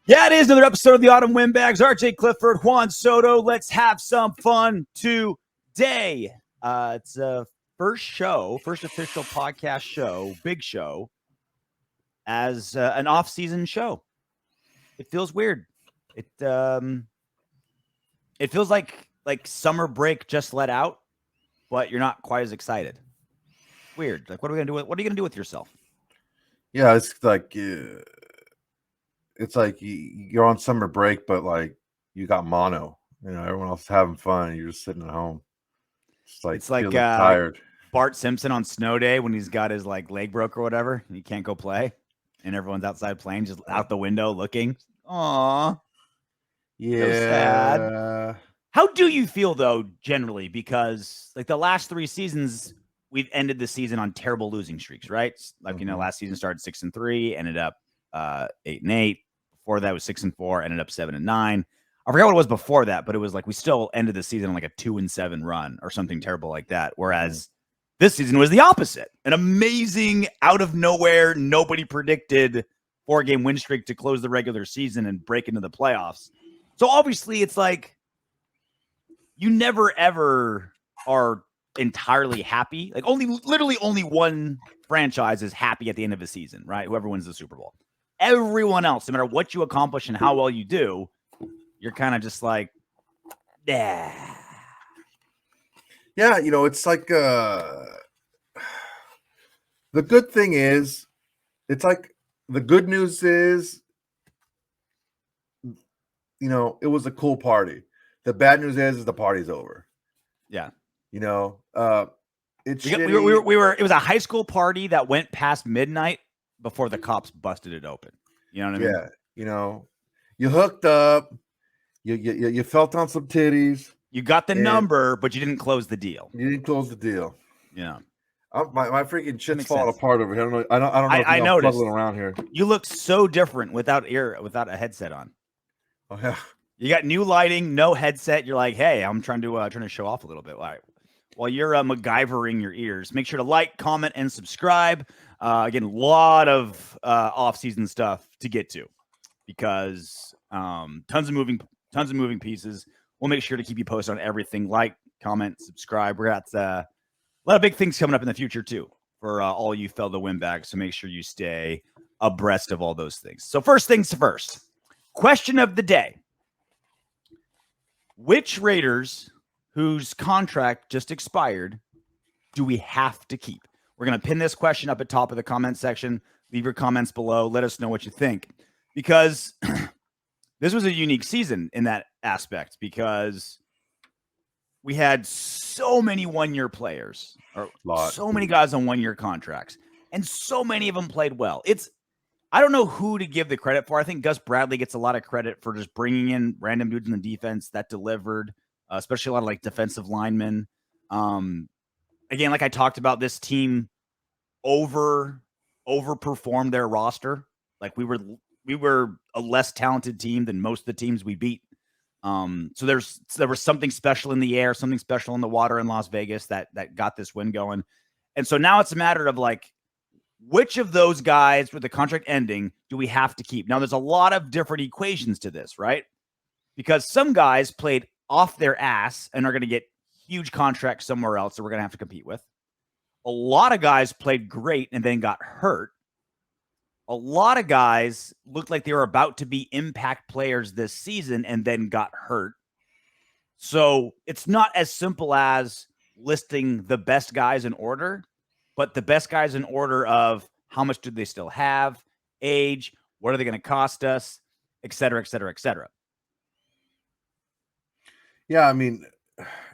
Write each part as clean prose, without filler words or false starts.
Yeah, it is another episode of the Autumn Windbags. RJ Clifford, Juan Soto. Let's have some fun today. It's a first official podcast show, big show, as an off-season show. It feels weird. It feels like summer break just let out, but you're not quite as excited. Weird. Like, what are we gonna do? What are you gonna do with yourself? Yeah, it's like you're on summer break, but like you got mono. Everyone else is having fun, and you're just sitting at home. It's like feeling tired. Bart Simpson on snow day when he's got his leg broke or whatever, and he can't go play, and everyone's outside playing, just out the window looking. Aw, Yeah. so sad. How do you feel though, generally? Because the last 3 seasons, we've ended the season on terrible losing streaks, right? Last season started 6-3, ended up 8-8. Before that was 6-4, ended up 7-9. I forgot what it was before that, but it was we still ended the season on a 2-7 run or something terrible like that. Whereas this season was the opposite. An amazing, out of nowhere, nobody predicted 4-game win streak to close the regular season and break into the playoffs. So obviously it's you never ever are entirely happy. Literally only one franchise is happy at the end of a season, right? Whoever wins the Super Bowl. Everyone else, no matter what you accomplish and how well you do, you're kind of just yeah. Yeah, it's the good thing is, the good news is, it was a cool party. The bad news is the party's over. Yeah. It's it was a high school party that went past midnight before the cops busted it open. You know what I mean? Yeah. You hooked up, you felt on some titties. You got the number, but you didn't close the deal. Yeah. My freaking shit's falling sense. apart over here. I don't know if I'm noticed. puzzling around here. You look so different without a headset on. Oh yeah. You got new lighting, no headset. You're like, hey, I'm trying to show off a little bit. All right. While you're MacGyvering your ears, make sure to like, comment, and subscribe. Again, a lot of off-season stuff to get to because tons of moving pieces. We'll make sure to keep you posted on everything. Like, comment, subscribe. We're at a lot of big things coming up in the future too for all you fellow Windbags. So make sure you stay abreast of all those things. So first things first. Question of the day. Which Raiders whose contract just expired do we have to keep? We're going to pin this question up at top of the comment section. Leave your comments below. Let us know what you think. Because this was a unique season in that aspect because we had so many one-year players, or so many guys on one-year contracts, and so many of them played well. I don't know who to give the credit for. I think Gus Bradley gets a lot of credit for just bringing in random dudes in the defense that delivered, especially a lot of defensive linemen. Again, like I talked about, this team overperformed their roster. We were a less talented team than most of the teams we beat. So there was something special in the air, something special in the water in Las Vegas that got this win going. And so now it's a matter of which of those guys with the contract ending do we have to keep? Now, there's a lot of different equations to this, right? Because some guys played off their ass and are going to get huge contracts somewhere else that we're going to have to compete with. A lot of guys played great and then got hurt. A lot of guys looked like they were about to be impact players this season and then got hurt. So it's not as simple as listing the best guys in order, but the best guys in order of how much do they still have, age, what are they going to cost us, et cetera, et cetera, et cetera. Yeah, I mean,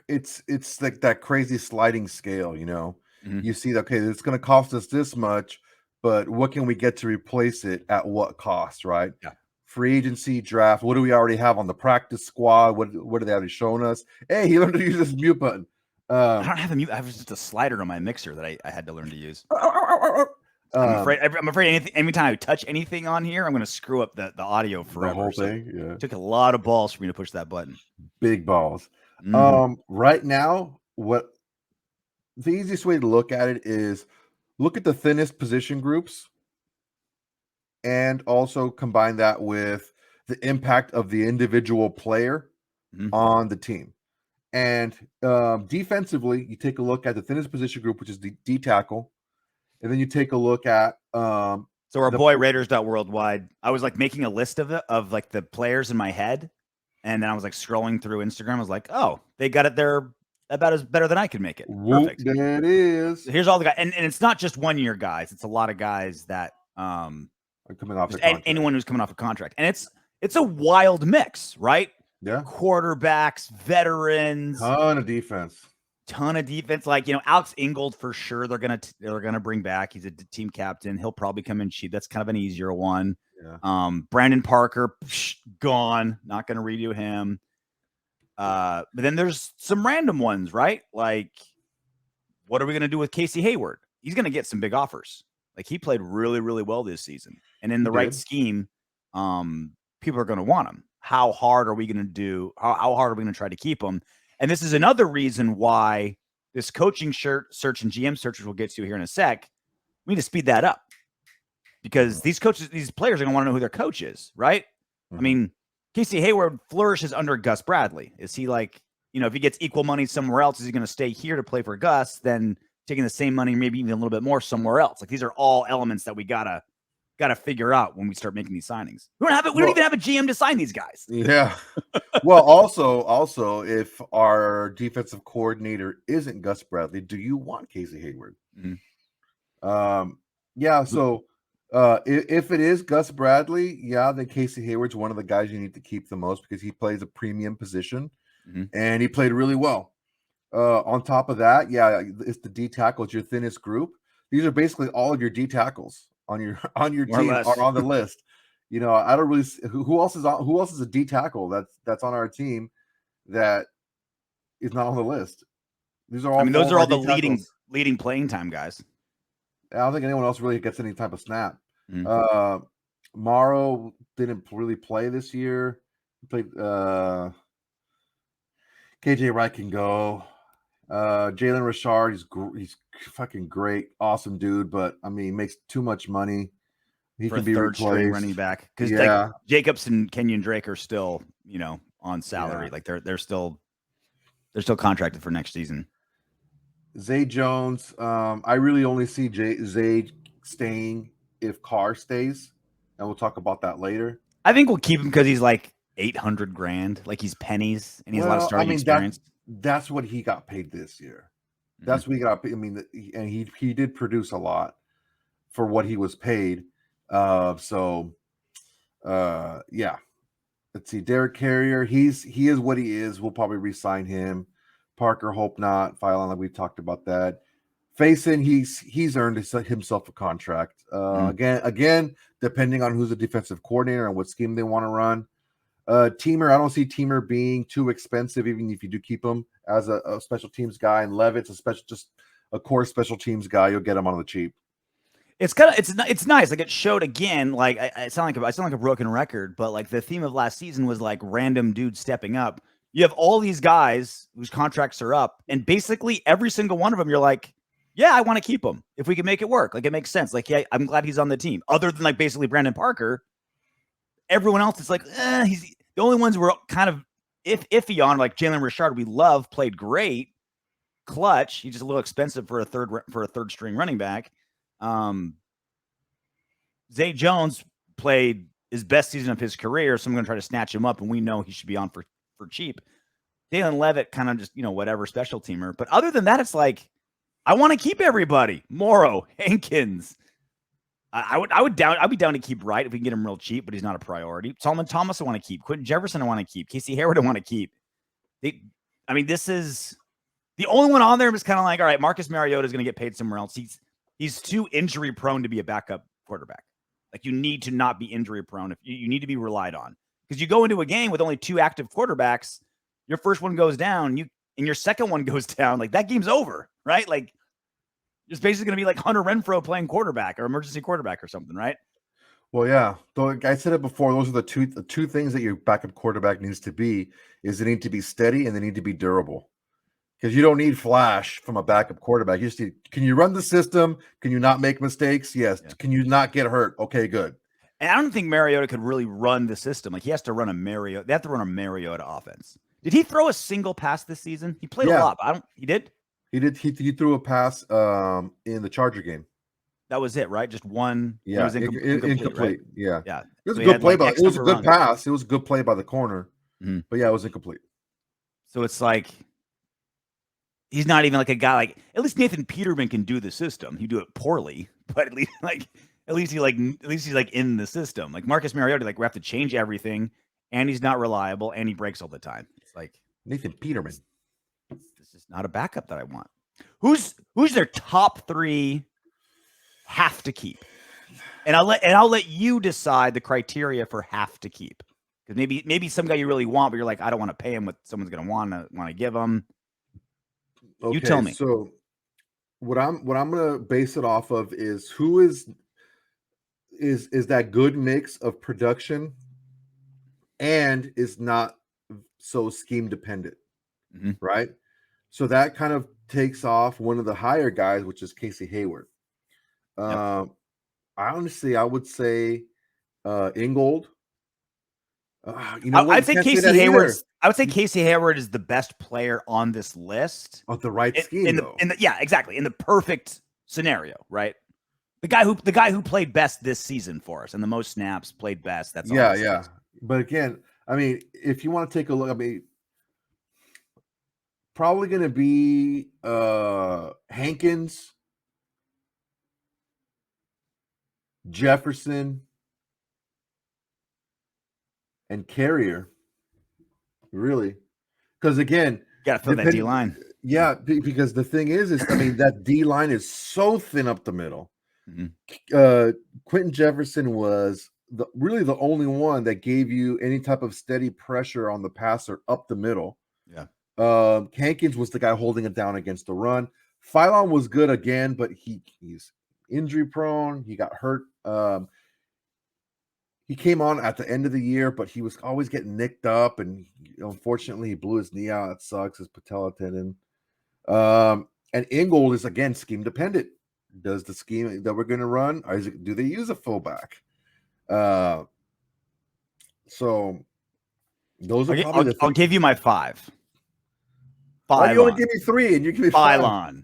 it's like that crazy sliding scale, Mm-hmm. You see, okay, it's going to cost us this much, but what can we get to replace it at what cost, right? Yeah. Free agency, draft, what do we already have on the practice squad? What are they already shown us? Hey, he learned to use this mute button. I don't have a mute. I have just a slider on my mixer that I had to learn to use. I'm afraid anytime I touch anything on here, I'm going to screw up the audio forever. The whole thing, yeah. It took a lot of balls for me to push that button. Big balls. Right now, the easiest way to look at it is look at the thinnest position groups and also combine that with the impact of the individual player on the team. And defensively, you take a look at the thinnest position group, which is the D tackle, and then you take a look at so our boy Raiders.worldwide. I was like making a list of it of like the players in my head, and then I was like scrolling through Instagram. I was like, oh, they got it there about as better than I could make it. Perfect. There it is. So here's all the guys, and it's not just 1 year guys. It's a lot of guys that are coming off anyone who's coming off a contract, and it's a wild mix, right? Yeah, quarterbacks, veterans, ton of defense. Like, Alex Ingold for sure. They're gonna bring back. He's a team captain. He'll probably come in cheap. That's kind of an easier one. Yeah. Brandon Parker gone. Not gonna redo him. But then there's some random ones, right? Like, what are we gonna do with Casey Hayward? He's gonna get some big offers. Like, he played really, really well this season, and in the right scheme, people are gonna want him. How hard are we going to do? How hard are we going to try to keep them? And this is another reason why this coaching search and GM search, which we'll get to here in a sec, we need to speed that up because these players are going to want to know who their coach is, right? I mean, Casey Hayward flourishes under Gus Bradley. Is he like, if he gets equal money somewhere else, is he going to stay here to play for Gus, then taking the same money, maybe even a little bit more somewhere else? Like, these are all elements that we got to figure out when we start making these signings. We don't even have a GM to sign these guys. Yeah. Well, also, if our defensive coordinator isn't Gus Bradley, do you want Casey Hayward? Yeah. So if it is Gus Bradley, then Casey Hayward's one of the guys you need to keep the most because he plays a premium position and he played really well. On top of that, it's the D tackle. It's your thinnest group. These are basically all of your D tackles on your team are on the list. I don't really who else is a D tackle that's on our team that is not on the list. These are all. Those are all the leading playing time guys. I don't think anyone else really gets any type of snap. Morrow didn't really play this year. He played. KJ Wright can go. Jalen Richard, he's fucking great, awesome dude, but he makes too much money. He can be replaced. Running back because like Jacobs and Kenyon Drake are still on salary. Like they're still contracted for next season. Zay Jones, I really only see Zay staying if Carr stays, and we'll talk about that later. I think we'll keep him because he's like $800,000, like he's pennies, and he's a lot of starting experience. That's what he got paid this year. That's what he got paid. And he did produce a lot for what he was paid. Let's see. Derek Carrier, he is what he is. We'll probably re-sign him. Parker, hope not. Phylon, like we talked about that. Faison, he's earned himself a contract. Again, depending on who's the defensive coordinator and what scheme they want to run. Teamer, I don't see Teamer being too expensive, even if you do keep him as a special teams guy. And Levitt's just a core special teams guy. You'll get him on the cheap. It's nice. Like, it showed again. Like, I sound like a broken record, but like the theme of last season was like random dudes stepping up. You have all these guys whose contracts are up, and basically every single one of them, you're like, yeah, I want to keep him if we can make it work. Like, it makes sense. Like, yeah, I'm glad he's on the team. Other than like basically Brandon Parker, everyone else is like, he's the only ones we're kind of iffy on. Like Jalen Richard, we love, played great, clutch. He's just a little expensive for a third string running back. Zay Jones played his best season of his career, so I'm going to try to snatch him up, and we know he should be on for cheap. Dalen Levitt, kind of just whatever, special teamer. But other than that, it's like I want to keep everybody. Morrow, Hankins. I'd be down to keep Wright if we can get him real cheap, but he's not a priority. Solomon Thomas I want to keep. Quentin Jefferson I want to keep. Casey Hayward I want to keep. This is the only one on there is kind of like, all right, Marcus Mariota is going to get paid somewhere else. He's too injury prone to be a backup quarterback. Like, you need to not be injury prone. If you need to be relied on, because you go into a game with only 2 active quarterbacks, your first one goes down, and your second one goes down. Like, that game's over, right? Like, it's basically going to be like Hunter Renfrow playing quarterback or emergency quarterback or something, right? Well, yeah. Though I said it before, those are the two things that your backup quarterback needs to be. Is they need to be steady and they need to be durable. Because you don't need flash from a backup quarterback. You just need, can you run the system? Can you not make mistakes? Yes. Yeah. Can you not get hurt? Okay, good. And I don't think Mariota could really run the system. Like he has to run a Mariota. They have to run a Mariota offense. Did he throw a single pass this season? He played a lot, but he did. He did. He threw a pass in the Charger game. That was it, right? Just one. Yeah, it was incomplete. Right? Yeah, yeah. It was a good play, it was a good pass. It was a good play by the corner, but yeah, it was incomplete. So it's like he's not even like a guy like. At least Nathan Peterman can do the system. He do it poorly, but at least he's like in the system. Like Marcus Mariota, like we have to change everything, and he's not reliable, and he breaks all the time. It's like Nathan Peterman. This is not a backup that I want. Who's their top 3 have to keep? And I'll let you decide the criteria for have to keep. Because maybe some guy you really want, but you're like, I don't want to pay him what someone's gonna want to give him. Okay, you tell me. So what I'm gonna base it off of is who is that good mix of production and is not so scheme dependent, right? So that kind of takes off one of the higher guys, which is Casey Hayward. I would say Ingold. I'd say Casey Hayward. I would say Casey Hayward is the best player on this list. Of the right scheme, yeah, exactly. In the perfect scenario, right? The guy who played best this season for us and the most snaps played best. That's all. Yeah. But again, I mean, if you want to take a look, I mean, probably going to be Hankins, Jefferson, and Carrier. Really, because again, you got to fill that D line. Yeah, because the thing is I mean, that D line is so thin up the middle. Quentin Jefferson was really the only one that gave you any type of steady pressure on the passer up the middle. Yeah. Hankins was the guy holding it down against the run. Phylon was good again, but he's injury prone. He got hurt. He came on at the end of the year, but he was always getting nicked up, and unfortunately, he blew his knee out. That sucks. His patella tendon. And Ingold is again scheme dependent. Does the scheme that we're going to run, or do they use a fullback? So those are probably I'll give you my 5. Why do you only give me 3 and you give me Phylon.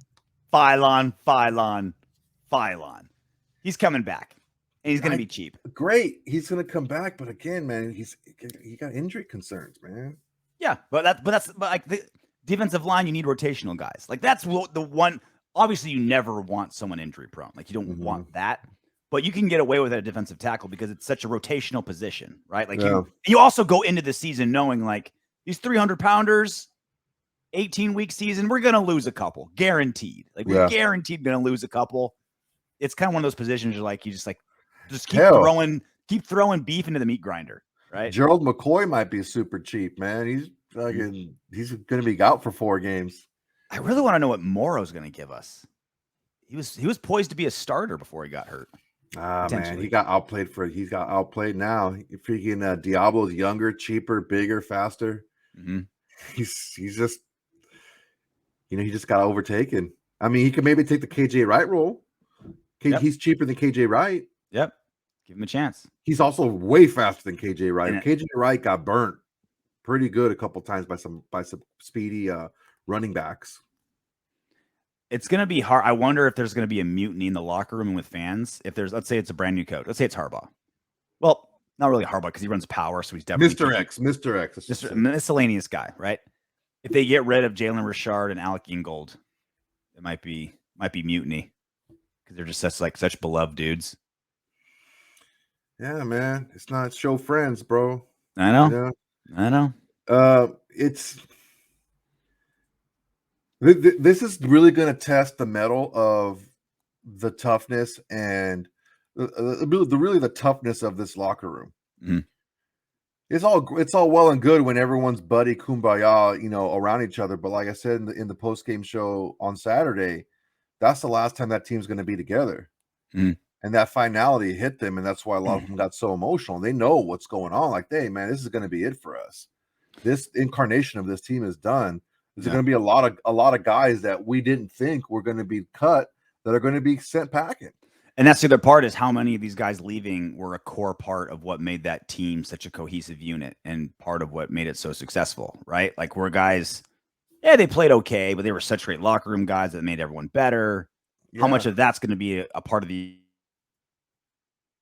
He's coming back. And he's going to be cheap. Great. He's going to come back. But again, man, he got injury concerns, man. Yeah. But like the defensive line, you need rotational guys. Like that's the one. Obviously, you never want someone injury prone. Like you don't want that. But you can get away with it at defensive tackle because it's such a rotational position, right? Like you also go into the season knowing like these 300-pounders, 18-week season, we're going to lose a couple. Guaranteed. Like we're guaranteed going to lose a couple. It's kind of one of those positions you're like, just keep throwing beef into the meat grinder, right? Gerald McCoy might be super cheap, man. He's going to be out for 4 games. I really want to know what Morrow's going to give us. He was poised to be a starter before he got hurt. Man, he got outplayed now. Freaking Diablo's younger, cheaper, bigger, faster. He's just, he just got overtaken. I mean, he could maybe take the KJ Wright role. He's cheaper than KJ Wright. Yep. Give him a chance. He's also way faster than KJ Wright. KJ Wright got burnt pretty good a couple times by some speedy running backs. It's going to be hard. I wonder if there's going to be a mutiny in the locker room and with fans. If there's, let's say it's a brand new coach. Let's say it's Harbaugh. Well, not really Harbaugh because he runs power, so he's definitely Mr. X, miscellaneous guy, right? If they get rid of Jalen Richard and Alec Ingold, it might be mutiny because they're just such beloved dudes. Yeah, man, it's not show friends, bro. I know. I know. This is really going to test the mettle of the toughness and the toughness of this locker room. It's all well and good when everyone's buddy kumbaya, around each other. But like I said in the post game show on Saturday, that's the last time that team's going to be together. And that finality hit them, and that's why a lot of them got so emotional. They know what's going on. Like, hey, man, this is going to be it for us. This incarnation of this team is done. There's going to be a lot of guys that we didn't think were going to be cut that are going to be sent packing. And that's the other part is how many of these guys leaving were a core part of what made that team such a cohesive unit and part of what made it so successful, right? Like we're guys, yeah, they played okay, but they were such great locker room guys that made everyone better. How much Yeah. of that's going to be a part of the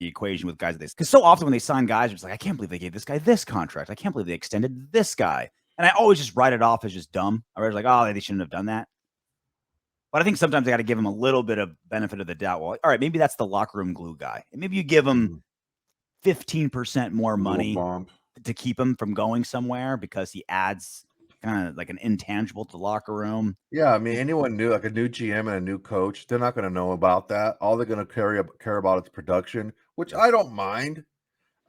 equation with guys because so often when they sign guys, it's like, I can't believe they gave this guy this contract. I can't believe they extended this guy. And I always just write it off as just dumb. I was like, oh, they shouldn't have done that. But I think sometimes I got to give him a little bit of benefit of the doubt. Well, all right, maybe that's the locker room glue guy. And maybe you give him 15% more money bomb to keep him from going somewhere because he adds kind of like an intangible to the locker room. Yeah, I mean, anyone new, like a new GM and a new coach, they're not going to know about that. All they're going to care about is production, which I don't mind.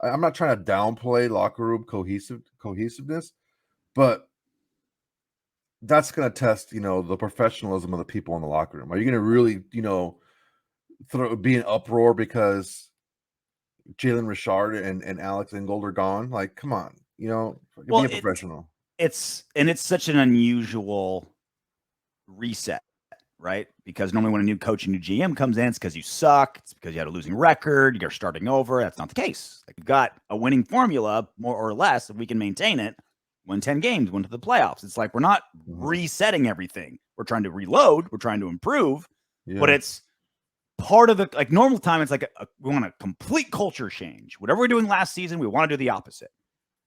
I'm not trying to downplay locker room cohesiveness, but that's going to test, the professionalism of the people in the locker room. Are you going to really, be an uproar because Jalen Richard and Alex Ingold are gone? Like, come on, be a professional. It's such an unusual reset, right? Because normally when a new coach and new GM comes in, it's because you suck. It's because you had a losing record. You're starting over. That's not the case. Like we've got a winning formula, more or less, if we can maintain it. Win 10 games, win to the playoffs. It's like we're not resetting everything. We're trying to reload. We're trying to improve. Yeah. But it's part of the like normal time. It's like we want a complete culture change. Whatever we're doing last season, we want to do the opposite.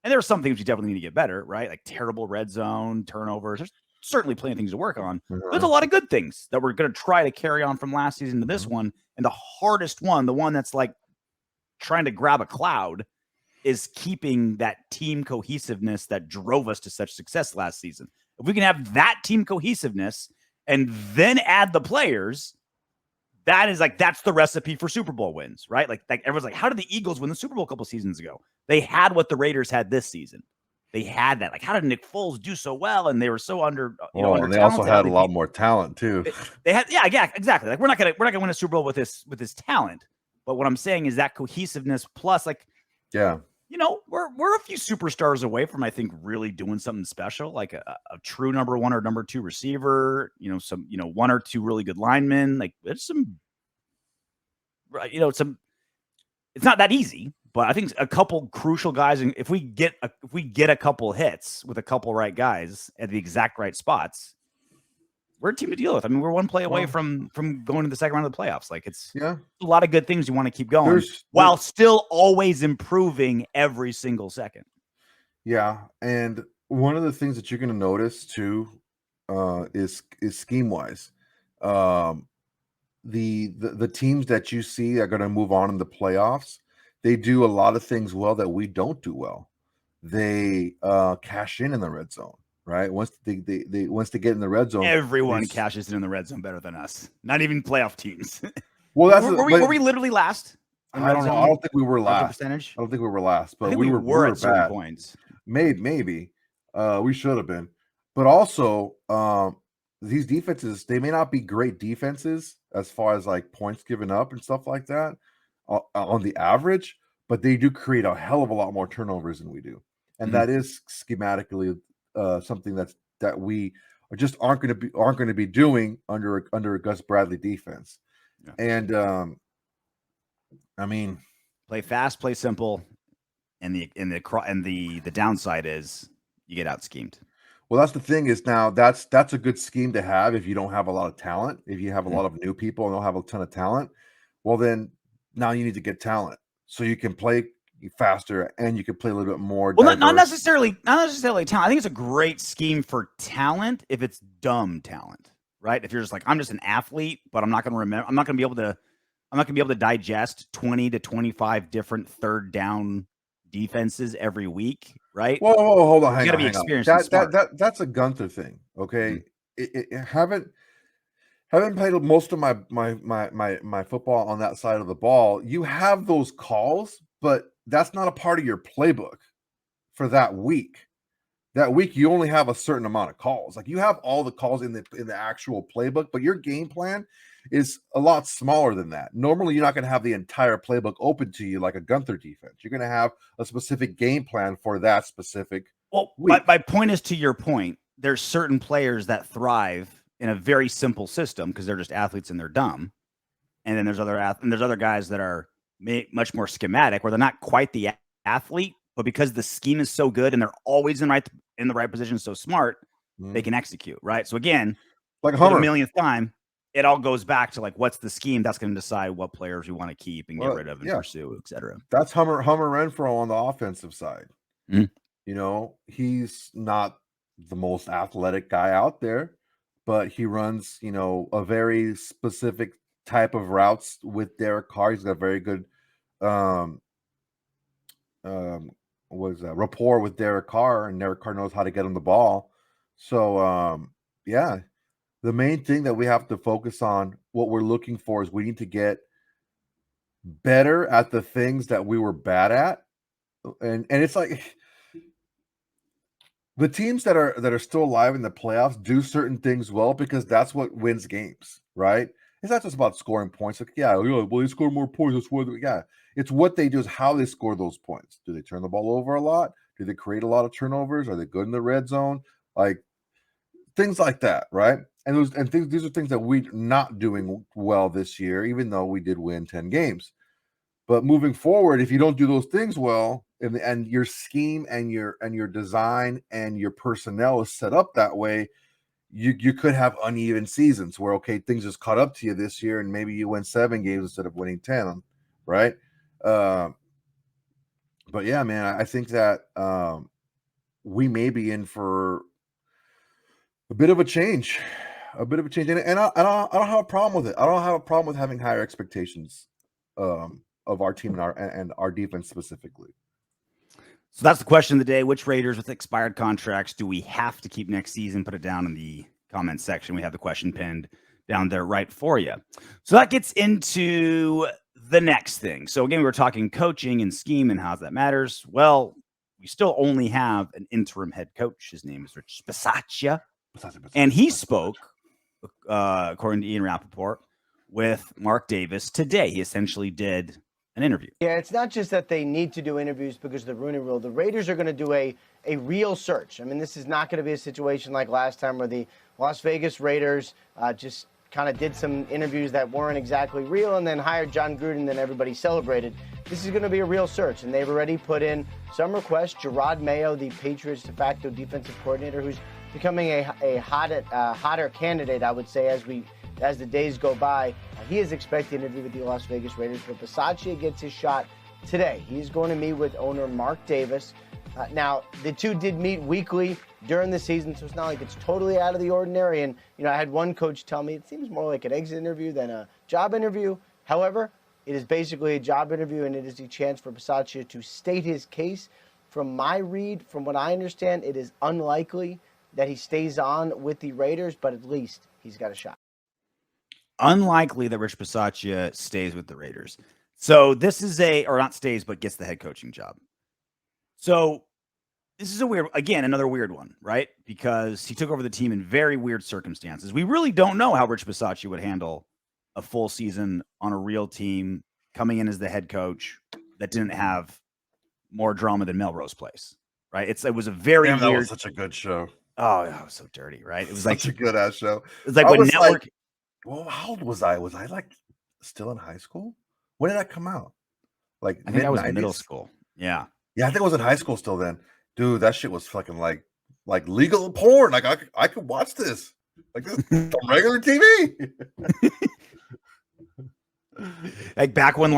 And there are some things we definitely need to get better, right? Like terrible red zone turnovers. There's certainly plenty of things to work on. There's a lot of good things that we're going to try to carry on from last season to this one. And the hardest one, the one that's like trying to grab a cloud, is keeping that team cohesiveness that drove us to such success last season. If we can have that team cohesiveness and then add the players, that is like, that's the recipe for Super Bowl wins, right? Like everyone's like, how did the Eagles win the Super Bowl a couple seasons ago? They had what the Raiders had this season. They had that. Like, how did Nick Foles do so well? And they were so under and they also had a lot more talent too. They had, yeah, exactly. Like we're not gonna win a Super Bowl with this talent. But what I'm saying is that cohesiveness plus, like, yeah, we're a few superstars away from, I think, really doing something special, like a true number one or number two receiver. Some one or two really good linemen. Like there's some, some. It's not that easy. But I think a couple crucial guys, and if we get a couple hits with a couple right guys at the exact right spots, we're a team to deal with. I mean, we're one play away from going to the second round of the playoffs. Like it's a lot of good things you want to keep going while still always improving every single second. Yeah, and one of the things that you're going to notice too is scheme wise. The teams that you see are going to move on in the playoffs. They do a lot of things well that we don't do well. They cash in the red zone, right? Once they once they get in the red zone, everyone cashes in the red zone better than us. Not even playoff teams. Well, that's were we literally last? I don't know. I don't think we were last. Percentage? I don't think we were last, but we were at certain points. Maybe we should have been, but also these defenses, they may not be great defenses as far as like points given up and stuff like that. On the average, but they do create a hell of a lot more turnovers than we do, and that is schematically something that we just aren't going to be doing under a Gus Bradley defense. Yeah. And I mean, play fast, play simple, and the downside is you get out schemed. Well, that's the thing is now that's a good scheme to have if you don't have a lot of talent. If you have a lot of new people and don't have a ton of talent, well then. Now you need to get talent so you can play faster and you can play a little bit more. Well, not necessarily talent. I think it's a great scheme for talent if it's dumb talent, right? If you're just like, I'm just an athlete, but I'm not going to remember. I'm not going to be able to digest 20 to 25 different third down defenses every week, right? Whoa, hold on, hang on. You got to be experienced. That's a Gunther thing, okay? Haven't played most of my football on that side of the ball. You have those calls, but that's not a part of your playbook for that week. That week you only have a certain amount of calls. Like you have all the calls in the actual playbook, but your game plan is a lot smaller than that. Normally you're not going to have the entire playbook open to you like a Gunther defense. You're going to have a specific game plan for that specific week. My point is, to your point, there's certain players that thrive in a very simple system because they're just athletes and they're dumb. and then there's other guys that are much more schematic, where they're not quite the athlete, but because the scheme is so good and they're always in the right position, so smart, they can execute, right? So again, like for the Hummer. millionth time, it all goes back to like, what's the scheme that's going to decide what players we want to keep and get rid of and pursue, etc. That's Hummer Renfro on the offensive side. Mhm. You know, he's not the most athletic guy out there, but he runs, you know, a very specific type of routes with Derek Carr. He's got very good um rapport with Derek Carr, and Derek Carr knows how to get him the ball. So yeah, the main thing that we have to focus on, what we're looking for, is we need to get better at the things that we were bad at. And it's like the teams that are still alive in the playoffs do certain things well because that's what wins games, right? It's not just about scoring points. Like, yeah, well, they score more points. That's what, yeah. It's what they do, is how they score those points. Do they turn the ball over a lot? Do they create a lot of turnovers? Are they good in the red zone? Like things like that, right? And these are things that we're not doing well this year, even though we did win 10 games. But moving forward, if you don't do those things well, and your scheme and your design and your personnel is set up that way, you could have uneven seasons where, okay, things just caught up to you this year, and maybe you win 7 games instead of winning 10, right? But yeah, man, I think that we may be in for a bit of a change, and I don't have a problem with it. I don't have a problem with having higher expectations of our team and our defense specifically. So that's the question of the day. Which Raiders with expired contracts do we have to keep next season? Put it down in the comments section. We have the question pinned down there right for you. So that gets into the next thing. So again, we were talking coaching and scheme and how that matters. Well, we still only have an interim head coach. His name is Rich Bisaccia. And he spoke, according to Ian Rappaport, with Mark Davis today. He essentially did an interview. Yeah, it's not just that they need to do interviews because of the Rooney Rule. The Raiders are going to do a real search. I mean, this is not going to be a situation like last time where the Las Vegas Raiders just kind of did some interviews that weren't exactly real and then hired John Gruden and then everybody celebrated. This is going to be a real search, and they've already put in some requests. Gerard Mayo, the Patriots de facto defensive coordinator, who's becoming a hotter candidate, I would say, as the days go by. He is expected to interview with the Las Vegas Raiders, but Bisaccia gets his shot today. He's going to meet with owner Mark Davis. Now, the two did meet weekly during the season, so it's not like it's totally out of the ordinary. And, you know, I had one coach tell me it seems more like an exit interview than a job interview. However, it is basically a job interview, and it is a chance for Bisaccia to state his case. From my read, from what I understand, it is unlikely that he stays on with the Raiders, but at least he's got a shot. Unlikely that Rich Bisaccia stays with the Raiders. So this is or not stays, but gets the head coaching job. So this is another weird one, right? Because he took over the team in very weird circumstances. We really don't know how Rich Bisaccia would handle a full season on a real team coming in as the head coach that didn't have more drama than Melrose Place, right? It was a very weird. That was such a good show. Oh, that was so dirty, right? It was such a good ass show. It was like when network. Like, well, how old was I? Was I like still in high school? When did that come out? Like I think I was in middle school. Yeah. Yeah, I think I was in high school still then. Dude, that shit was fucking like legal porn. Like I could watch this. Like this on regular TV. Like back when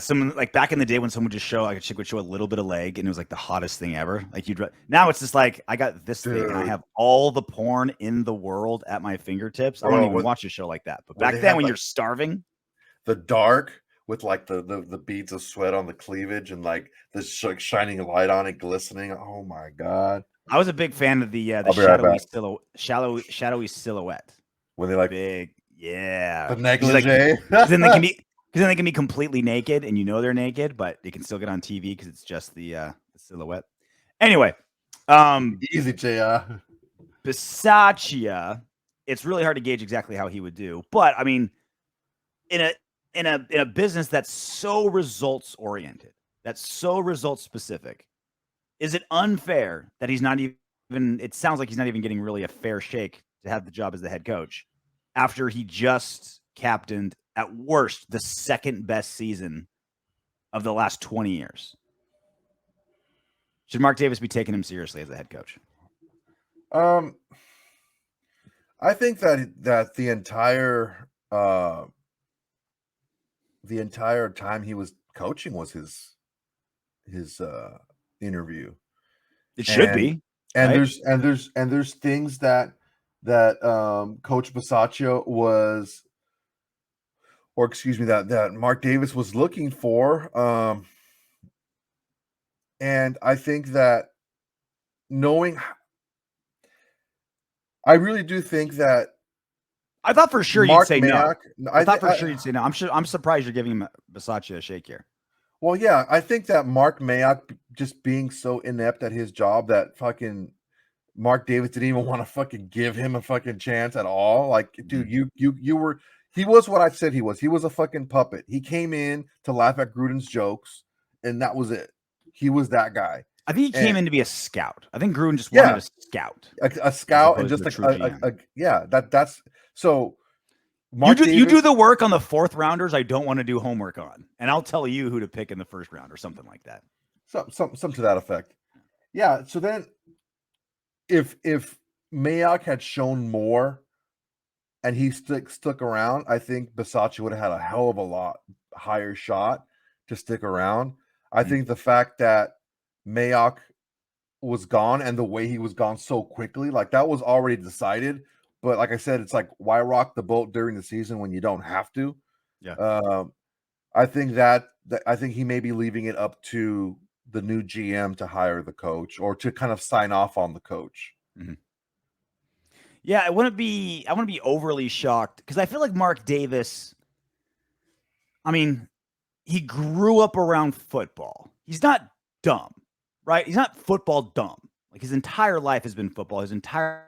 someone like back in the day when someone would just show like a chick would show a little bit of leg and it was like the hottest thing ever. Like now it's just like I got this thing and I have all the porn in the world at my fingertips. I don't even watch a show like that. But back then when you're starving, the dark with like the beads of sweat on the cleavage and like this like shining light on it, glistening. Oh my god! I was a big fan of the shadowy silhouette. When they like big, yeah, the negligee. Because then they can be completely naked and you know they're naked, but they can still get on TV because it's just the silhouette. Anyway, easy, JR. Bisaccia. It's really hard to gauge exactly how he would do, but I mean, in a business that's so results oriented, that's so results specific, is it unfair that he's not even? It sounds like he's not even getting really a fair shake to have the job as the head coach after he just captained at worst, the second best season of the last 20 years. Should Mark Davis be taking him seriously as a head coach? I think that the entire time he was coaching was his interview. It should be. And right? there's things that Coach Bisaccia was, or excuse me, that Mark Davis was looking for. And I think that I really do think that I thought for sure Mark you'd say Mayock, no. I thought for sure you'd say no. I'm surprised you're giving Bisaccia a shake here. Well, yeah, I think that Mark Mayock just being so inept at his job that fucking Mark Davis didn't even want to fucking give him a fucking chance at all. Like, dude, he was what I said he was. He was a fucking puppet. He came in to laugh at Gruden's jokes, and that was it. He was that guy. I think he came in to be a scout. I think Gruden just wanted a scout. A scout and just that's so Mark you do the work on the fourth rounders I don't want to do homework on. And I'll tell you who to pick in the first round or something like that. Some to that effect. Yeah. So then if Mayock had shown more and he stuck around, I think Bisaccia would have had a hell of a lot higher shot to stick around. I think the fact that Mayock was gone and the way he was gone so quickly, like that was already decided. But like I said, it's like, why rock the boat during the season when you don't have to? Yeah. I think that I think he may be leaving it up to the new GM to hire the coach or to kind of sign off on the coach. Mm-hmm. Yeah, I wouldn't be overly shocked because I feel like Mark Davis, I mean, he grew up around football. He's not dumb, right? He's not football dumb. Like his entire life has been football. His entire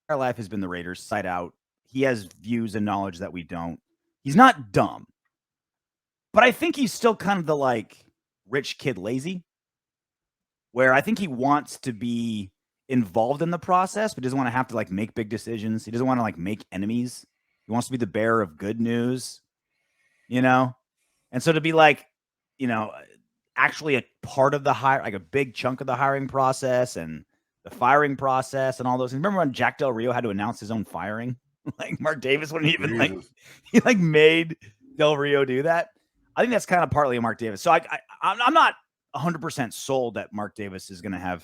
life has been the Raiders side out. He has views and knowledge that we don't. He's not dumb. But I think he's still kind of the like rich kid lazy, where I think he wants to be involved in the process, but doesn't want to have to like make big decisions. He doesn't want to like make enemies. He wants to be the bearer of good news, you know? And so to be like, you know, actually a part of the hire, like a big chunk of the hiring process and the firing process and all those things. Remember when Jack Del Rio had to announce his own firing? Like Mark Davis wouldn't even he made Del Rio do that. I think that's kind of partly a Mark Davis. So I'm not 100% sold that Mark Davis is going to have,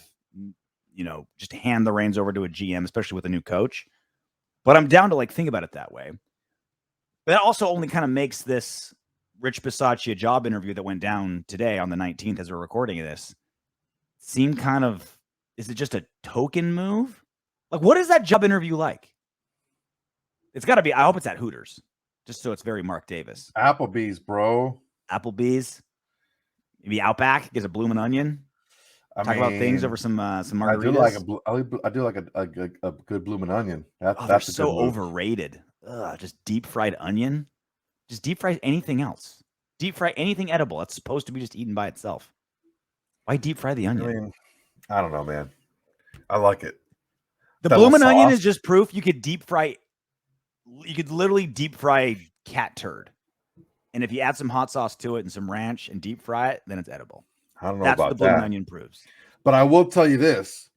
you know, just hand the reins over to a GM, especially with a new coach. But I'm down to like think about it that way. But that also only kind of makes this Rich Bisaccia job interview that went down today on the 19th as we're recording this seem kind of, is it just a token move? Like, what is that job interview like? It's got to be, I hope it's at Hooters, just so it's very Mark Davis. Applebee's, bro. Applebee's. Maybe Outback, gives a bloomin' onion. Talk about things over some margaritas. I do like a good bloomin' onion. That's so overrated. Just deep fried onion. Just deep fry anything else. Deep fry anything edible. That's supposed to be just eaten by itself. Why deep fry the onion? I mean, I don't know, man. I like it. The bloomin' onion is just proof you could deep fry. You could literally deep fry cat turd. And if you add some hot sauce to it and some ranch and deep fry it, then it's edible. I don't know That's about what the bloomin' onion proves. But I will tell you this.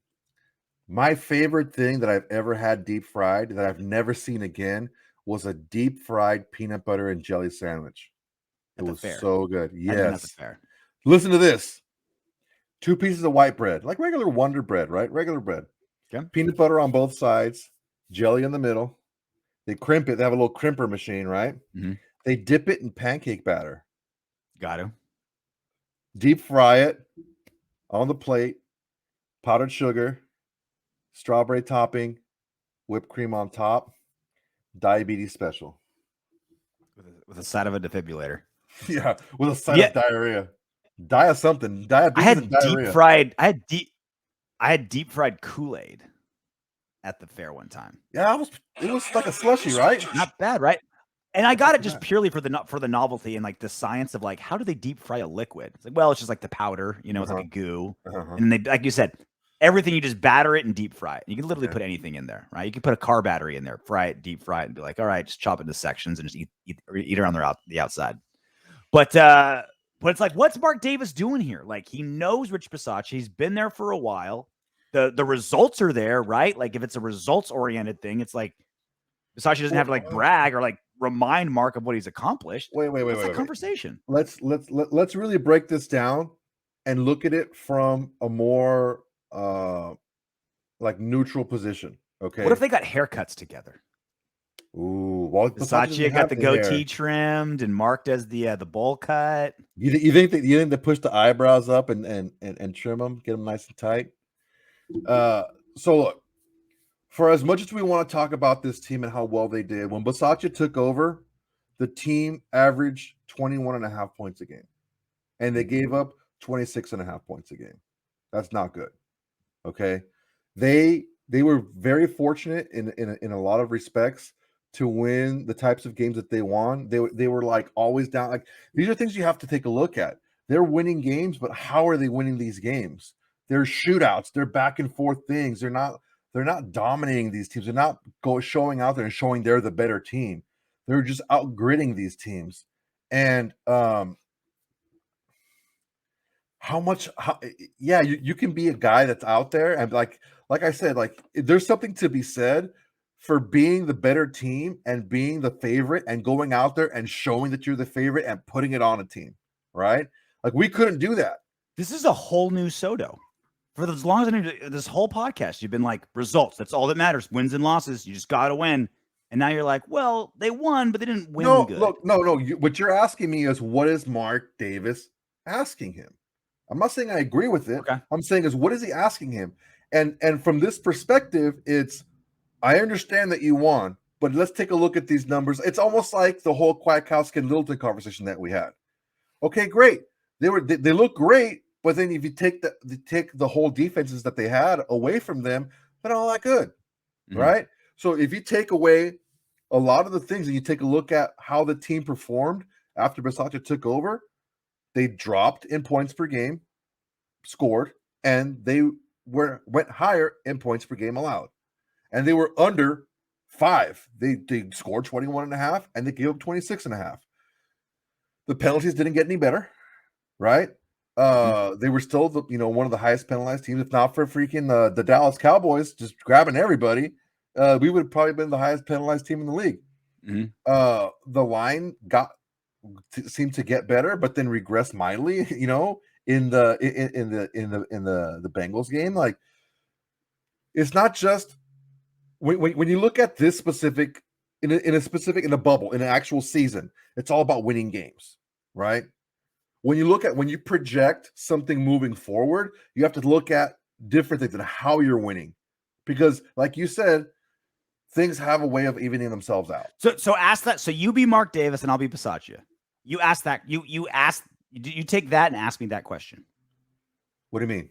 My favorite thing that I've ever had deep fried that I've never seen again was a deep fried peanut butter and jelly sandwich. It was so good. Yes. Listen to this. 2 pieces of white bread, like regular Wonder Bread, right? Regular bread. Okay. Peanut butter on both sides, jelly in the middle. They crimp it. They have a little crimper machine, right? Mm-hmm. They dip it in pancake batter. Got to. Deep fry it on the plate. Powdered sugar, strawberry topping, whipped cream on top. Diabetes special. With a side of a defibrillator. Yeah, with a side of diarrhea. Something. Diabetes. I had deep fried Kool-Aid at the fair one time. Yeah, it was like a slushy, right? Not bad, right? And I got it just purely for the novelty and like the science of like, how do they deep fry a liquid? It's like, well, it's just like the powder, you know, it's like a goo. And they, like you said, everything, you just batter it and deep fry it. You can literally put anything in there, right? You can put a car battery in there, fry it, deep fry it, and be like, all right, just chop it into sections and just eat around the outside. But it's like, what's Mark Davis doing here? Like, he knows Rich Bisaccia. He's been there for a while. The results are there, right? Like, if it's a results-oriented thing, it's like Bisaccia doesn't have to like brag or like remind Mark of what he's accomplished. Wait. It's a conversation. Let's really break this down and look at it from a more like neutral position. Okay. What if they got haircuts together? Ooh, well, Bisaccia got the goatee trimmed and Mark does the bowl cut. You think they push the eyebrows up and trim them, get them nice and tight? So look, for as much as we want to talk about this team and how well they did, when Bisaccia took over, the team averaged 21.5 points a game, and they gave up 26.5 points a game. That's not good. Okay, they were very fortunate in a lot of respects to win the types of games that they won. They were like always down. Like, these are things you have to take a look at. They're winning games, but how are they winning these games? They're shootouts. They're back and forth things. They're not dominating these teams. They're not showing out there and showing they're the better team. They're just outgritting these teams. And you can be a guy that's out there and like I said, like, there's something to be said for being the better team and being the favorite and going out there and showing that you're the favorite and putting it on a team, right? Like, we couldn't do that. This is a whole new Soto. For as long as I knew this whole podcast, you've been like, results. That's all that matters. Wins and losses. You just got to win. And now you're like, well, they won, but they didn't win good. Look, no. What you're asking me is, what is Mark Davis asking him? I'm not saying I agree with it. Okay. I'm saying is, what is he asking him? And from this perspective, it's, I understand that you won, but let's take a look at these numbers. It's almost like the whole Kwiatkowski and Littleton conversation that we had. Okay, great. They look great, but then if you take the whole defenses that they had away from them, they're not all that good, right? So if you take away a lot of the things and you take a look at how the team performed after Bisaccia took over, they dropped in points per game scored, and they went higher in points per game allowed. And they were under 5. They scored 21.5, and they gave up 26.5. The penalties didn't get any better, right? They were still one of the highest penalized teams. If not for freaking the Dallas Cowboys just grabbing everybody, we would have probably been the highest penalized team in the league. The line seemed to get better, but then regressed mildly, in the Bengals game. Like, it's not just when you look at this specific in a bubble, in an actual season, it's all about winning games, right? When you project something moving forward, you have to look at different things and how you're winning, because, like you said, things have a way of evening themselves out. So ask that. So you be Mark Davis and I'll be Bisaccia. You ask that. You take that and ask me that question. What do you mean?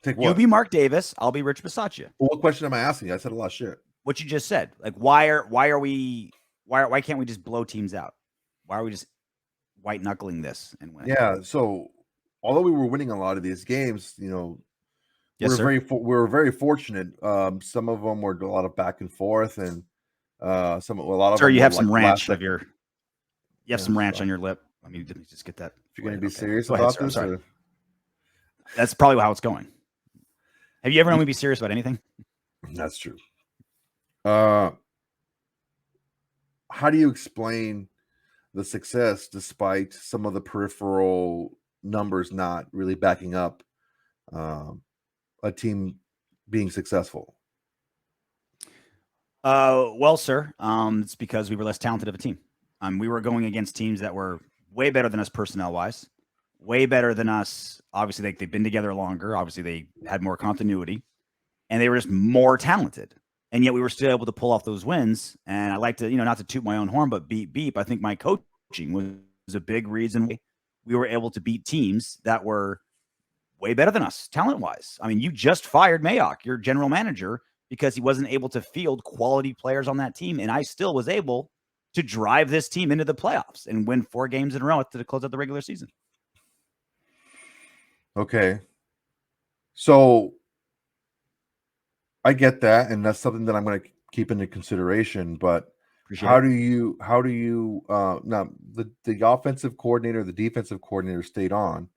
Take what? You be Mark Davis. I'll be Rich Bisaccia. Well, what question am I asking? I said a lot of shit. What you just said. Like, why can't we just blow teams out? Why are we just white knuckling this and winning? Yeah. So although we were winning a lot of these games, Yes, we were very fortunate. Some of them were a lot of back and forth, and a lot of. Sir, them you have were some like ranch last You have some ranch on your lip. Let me just get that. If you're going to be serious Go about ahead, sir. this, That's probably how it's going. Have you ever known me be serious about anything? That's true. How do you explain the success despite some of the peripheral numbers not really backing up a team being successful? Well, sir, it's because we were less talented of a team. We were going against teams that were way better than us personnel-wise, way better than us. Obviously, they've been together longer. Obviously, they had more continuity, and they were just more talented. And yet we were still able to pull off those wins. And I like to, not to toot my own horn, but beep. I think my coaching was a big reason we were able to beat teams that were way better than us talent-wise. I mean, you just fired Mayock, your general manager, because he wasn't able to field quality players on that team. And I still was able to drive this team into the playoffs and win 4 games in a row to close out the regular season. Okay. So I get that, and that's something that I'm going to keep into consideration. But Appreciate how it. do you now the offensive coordinator, the defensive coordinator stayed on.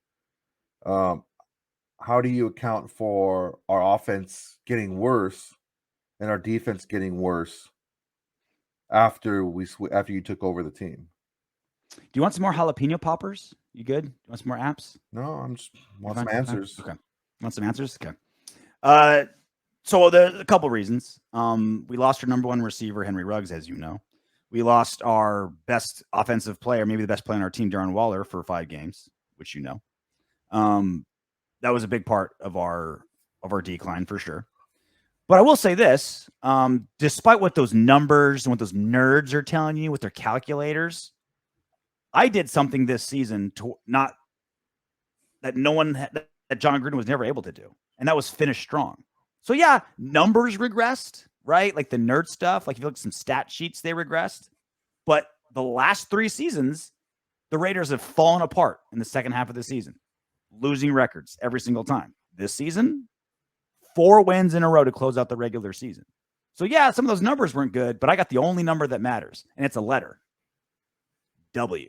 How do you account for our offense getting worse and our defense getting worse after after you took over the team? Do you want some more jalapeno poppers? You good? You want some more apps? No, I'm just want You're some fine? answers. Okay. Want some answers? Okay. So there's a couple reasons. We lost our number one receiver, Henry Ruggs, as you know. We lost our best offensive player, maybe the best player on our team, Darren Waller, for 5 games, which you know. That was a big part of our decline for sure. But I will say this: despite what those numbers and what those nerds are telling you with their calculators, I did something this season that John Gruden was never able to do, and that was finish strong. So yeah, numbers regressed, right? Like the nerd stuff. Like if you look at some stat sheets, they regressed. But the last 3 seasons, the Raiders have fallen apart in the second half of the season, losing records every single time. This season, 4 wins in a row to close out the regular season. So yeah, some of those numbers weren't good, but I got the only number that matters, and it's a letter. W.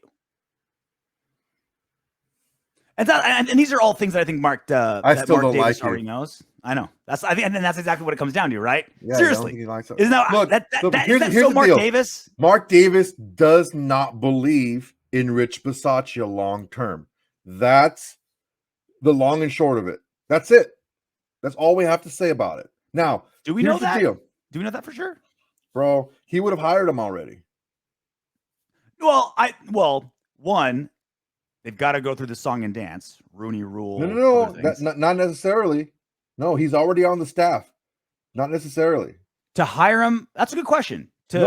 And these are all things that I think Mark Davis already knows. I know. And that's exactly what it comes down to, right? Yeah, seriously, isn't that look, here's so the Mark deal. Davis? Mark Davis does not believe in Rich Bisaccia long term. That's the long and short of it. That's it. That's all we have to say about it. Now, do we know the that? Deal. Do we know that for sure, bro? He would have hired him already. Well, one. They've got to go through the song and dance, Rooney Rule. No, not necessarily. No, he's already on the staff. Not necessarily. To hire him, that's a good question. He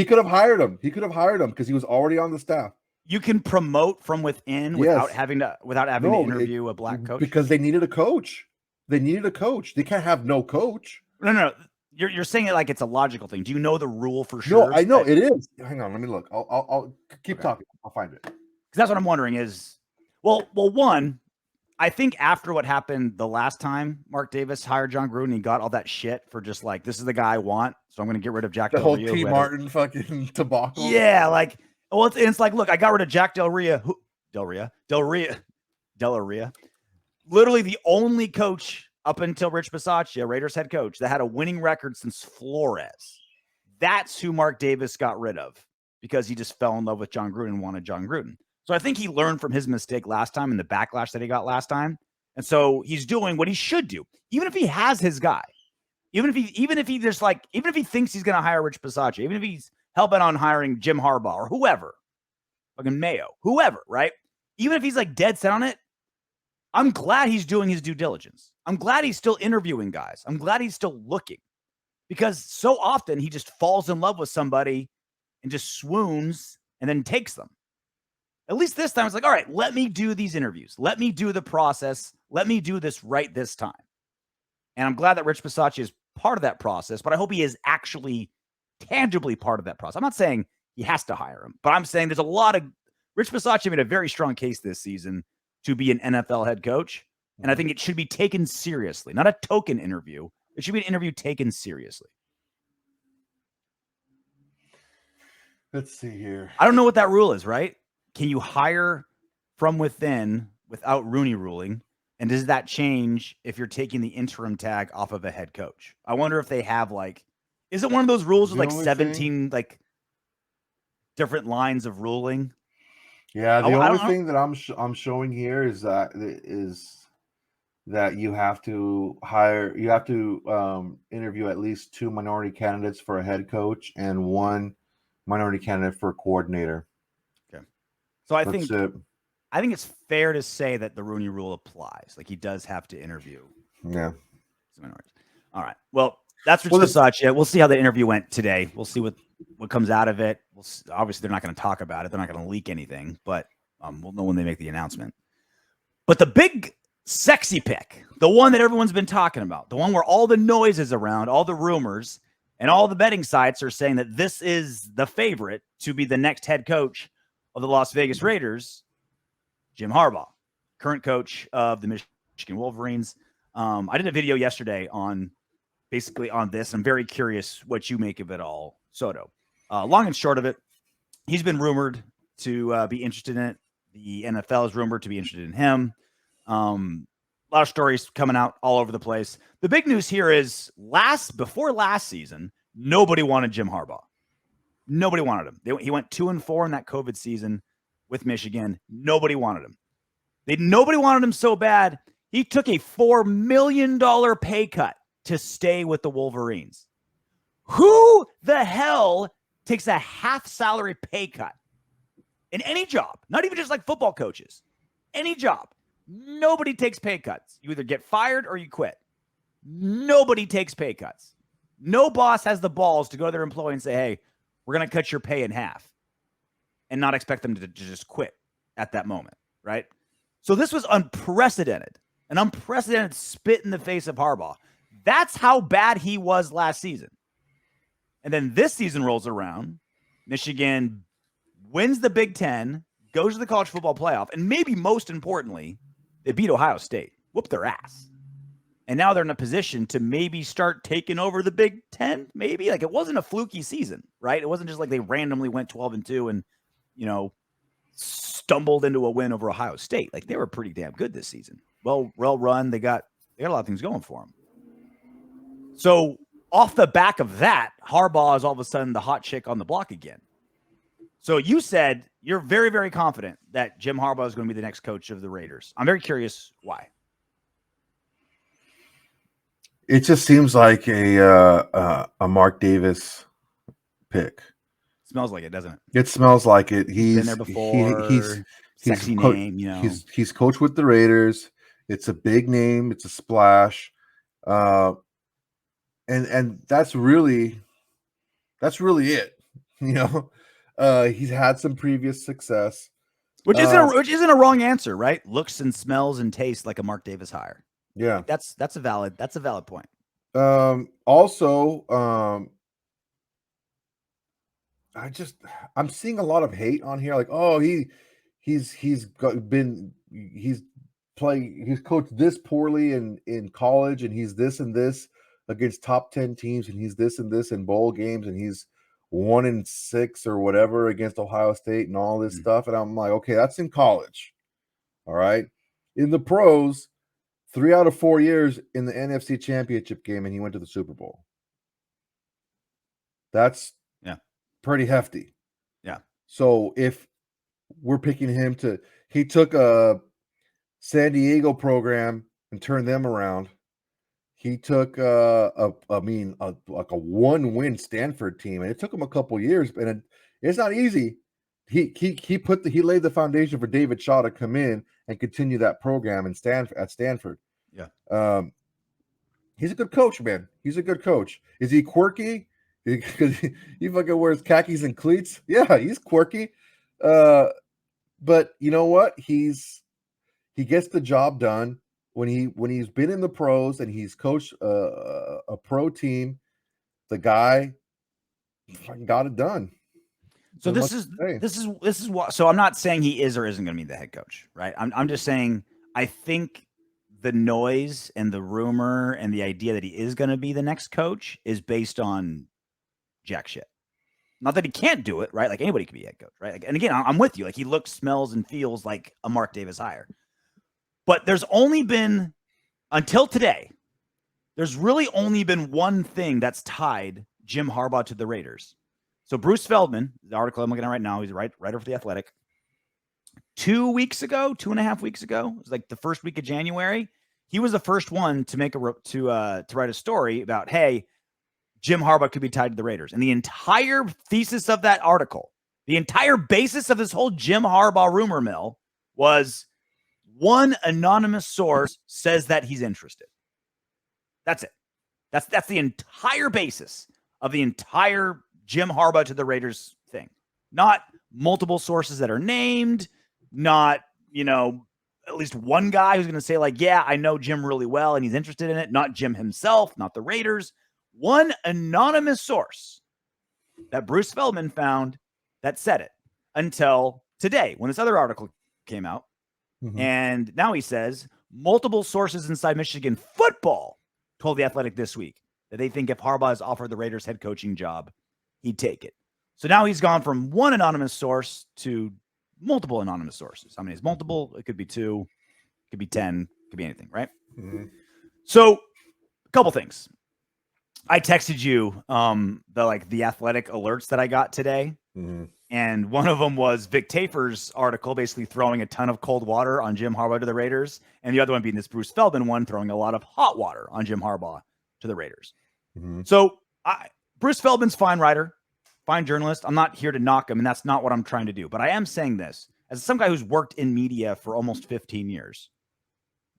could have hired him. He could have hired him because he was already on the staff. You can promote from within without having to interview a black coach because they needed a coach. They needed a coach. They can't have no coach. No. You're saying it like it's a logical thing. Do you know the rule for sure? No, I know it is. Hang on, let me look. I'll keep talking. I'll find it. Because that's what I'm wondering is, one, I think after what happened the last time Mark Davis hired John Gruden, he got all that shit for just like, this is the guy I want, so I'm going to get rid of Jack Del Rio. The whole T. Martin fucking debacle. Yeah, like, well, it's like, look, I got rid of Jack Del Rio. Literally the only coach up until Rich Bisaccia, Raiders head coach, that had a winning record since Flores. That's who Mark Davis got rid of because he just fell in love with John Gruden and wanted John Gruden. So I think he learned from his mistake last time and the backlash that he got last time. And so he's doing what he should do. Even if he has his guy, even if he thinks he's going to hire Rich Bisaccia, even if he's hell-bent on hiring Jim Harbaugh or whoever, fucking Mayo, whoever, right? Even if he's like dead set on it, I'm glad he's doing his due diligence. I'm glad he's still interviewing guys. I'm glad he's still looking because so often he just falls in love with somebody and just swoons and then takes them. At least this time, it's like, all right, let me do these interviews. Let me do the process. Let me do this right this time. And I'm glad that Rich Bisaccia is part of that process, but I hope he is actually tangibly part of that process. I'm not saying he has to hire him, but I'm saying there's a lot of Rich Bisaccia made a very strong case this season to be an NFL head coach. And I think it should be taken seriously, not a token interview. It should be an interview taken seriously. Let's see here. I don't know what that rule is, right? Can you hire from within without Rooney ruling? And does that change if you're taking the interim tag off of a head coach? I wonder if they have is it one of those rules with 17 different lines of ruling? Yeah, the only thing that I'm showing here is that you have to interview at least 2 minority candidates for a head coach and 1 minority candidate for a coordinator. Okay. So I think it's fair to say that the Rooney rule applies. Like he does have to interview. Yeah. All right. Well, that's Rich Bisaccia. We'll see how the interview went today. We'll see what comes out of it. Obviously, they're not going to talk about it. They're not going to leak anything, but we'll know when they make the announcement. But the big sexy pick, the one that everyone's been talking about, the one where all the noise is around, all the rumors, and all the betting sites are saying that this is the favorite to be the next head coach of the Las Vegas Raiders, Jim Harbaugh, current coach of the Michigan Wolverines. I did a video yesterday on basically on this. I'm very curious what you make of it all, Soto. Long and short of it, he's been rumored to be interested in it. The NFL is rumored to be interested in him. A lot of stories coming out all over the place. The big news here is before last season, nobody wanted Jim Harbaugh. Nobody wanted him. He went 2-4 in that COVID season with Michigan. Nobody wanted him. Nobody wanted him so bad, he took a $4 million pay cut to stay with the Wolverines. Who the hell takes a half salary pay cut in any job? Not even just like football coaches. Any job. Nobody takes pay cuts. You either get fired or you quit. Nobody takes pay cuts. No boss has the balls to go to their employee and say, hey, we're going to cut your pay in half and not expect them to just quit at that moment, right? So this was unprecedented, an unprecedented spit in the face of Harbaugh. That's how bad he was last season. And then this season rolls around. Michigan wins the Big Ten, goes to the college football playoff, and maybe most importantly, they beat Ohio State, whooped their ass. And now they're in a position to maybe start taking over the Big Ten, maybe. Like, it wasn't a fluky season, right? It wasn't just like they randomly went 12-2 and, stumbled into a win over Ohio State. Like, they were pretty damn good this season. Well run. They got a lot of things going for them. So off the back of that, Harbaugh is all of a sudden the hot chick on the block again. So you said you're very, very confident that Jim Harbaugh is going to be the next coach of the Raiders. I'm very curious why. It just seems like a Mark Davis pick. Smells like it, doesn't it? It smells like it. He's been there before. He's sexy name, He's coached with the Raiders. It's a big name. It's a splash. And that's really it. He's had some previous success, which isn't a wrong answer, right? Looks and smells and tastes like a Mark Davis hire. Yeah, that's a valid point. I'm seeing a lot of hate on here. Like, oh, he's coached this poorly in college, and he's this and this against top 10 teams, and he's this and this in bowl games, and he's 1-6 or whatever against Ohio State and all this stuff. And I'm like, okay, that's in college. All right. In the pros, 3 out of 4 years in the NFC Championship game, and he went to the Super Bowl. That's pretty hefty. Yeah. So if we're picking him he took a San Diego program and turned them around. He took like a 1-win Stanford team, and it took him a couple years, and it's not easy. He laid the foundation for David Shaw to come in and continue that program at Stanford. Yeah. He's a good coach, man. He's a good coach. Is he quirky? Because he fucking wears khakis and cleats. Yeah, he's quirky. But you know what? He gets the job done when he's been in the pros and he's coached a pro team. The guy fucking got it done. So this is what. So I'm not saying he is or isn't going to be the head coach, right? I'm just saying I think the noise and the rumor and the idea that he is going to be the next coach is based on jack shit. Not that he can't do it, right? Like, anybody can be head coach, right? Like, and again, I'm with you. Like, he looks, smells, and feels like a Mark Davis hire. But there's only been, until today, there's really only been one thing that's tied Jim Harbaugh to the Raiders. So Bruce Feldman, the article I'm looking at right now, he's a writer for The Athletic. 2.5 weeks ago, it was like the first week of January, he was the first one to make to write a story about, hey, Jim Harbaugh could be tied to the Raiders. And the entire thesis of that article, the entire basis of this whole Jim Harbaugh rumor mill was one anonymous source says that he's interested. That's it. That's the entire basis of the entire Jim Harbaugh to the Raiders thing. Not multiple sources that are named, not, at least one guy who's going to say, like, yeah, I know Jim really well and he's interested in it. Not Jim himself, not the Raiders. One anonymous source that Bruce Feldman found that said it until today when this other article came out. Mm-hmm. And now he says multiple sources inside Michigan football told The Athletic this week that they think if Harbaugh is offered the Raiders head coaching job, he'd take it. So now he's gone from one anonymous source to multiple anonymous sources. How many is multiple? It could be 2, it could be 10, it could be anything, right? Mm-hmm. So a couple things. I texted you the athletic alerts that I got today. Mm-hmm. And one of them was Vic Tafer's article, basically throwing a ton of cold water on Jim Harbaugh to the Raiders. And the other one being this Bruce Feldman one, throwing a lot of hot water on Jim Harbaugh to the Raiders. Mm-hmm. So Bruce Feldman's fine writer, fine journalist. I'm not here to knock him, and that's not what I'm trying to do. But I am saying this as some guy who's worked in media for almost 15 years.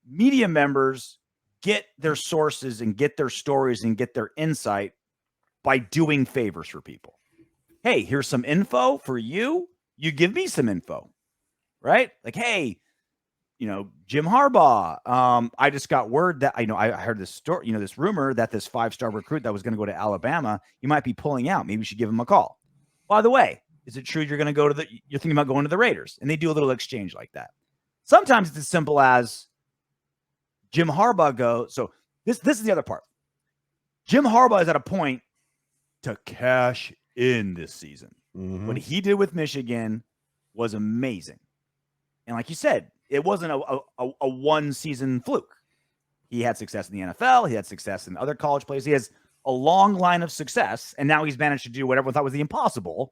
Media members get their sources and get their stories and get their insight by doing favors for people. Hey, here's some info for you. You give me some info, right? Like, hey, Jim Harbaugh. I just got word that I heard this story, this rumor that this 5-star recruit that was going to go to Alabama, you might be pulling out. Maybe you should give him a call. By the way, is it true you're thinking about going to the Raiders? And they do a little exchange like that. Sometimes it's as simple as Jim Harbaugh goes. So this is the other part. Jim Harbaugh is at a point to cash in this season. Mm-hmm. What he did with Michigan was amazing. And like you said, it wasn't a one-season fluke. He had success in the NFL. He had success in other college plays. He has a long line of success, and now he's managed to do what everyone thought was the impossible,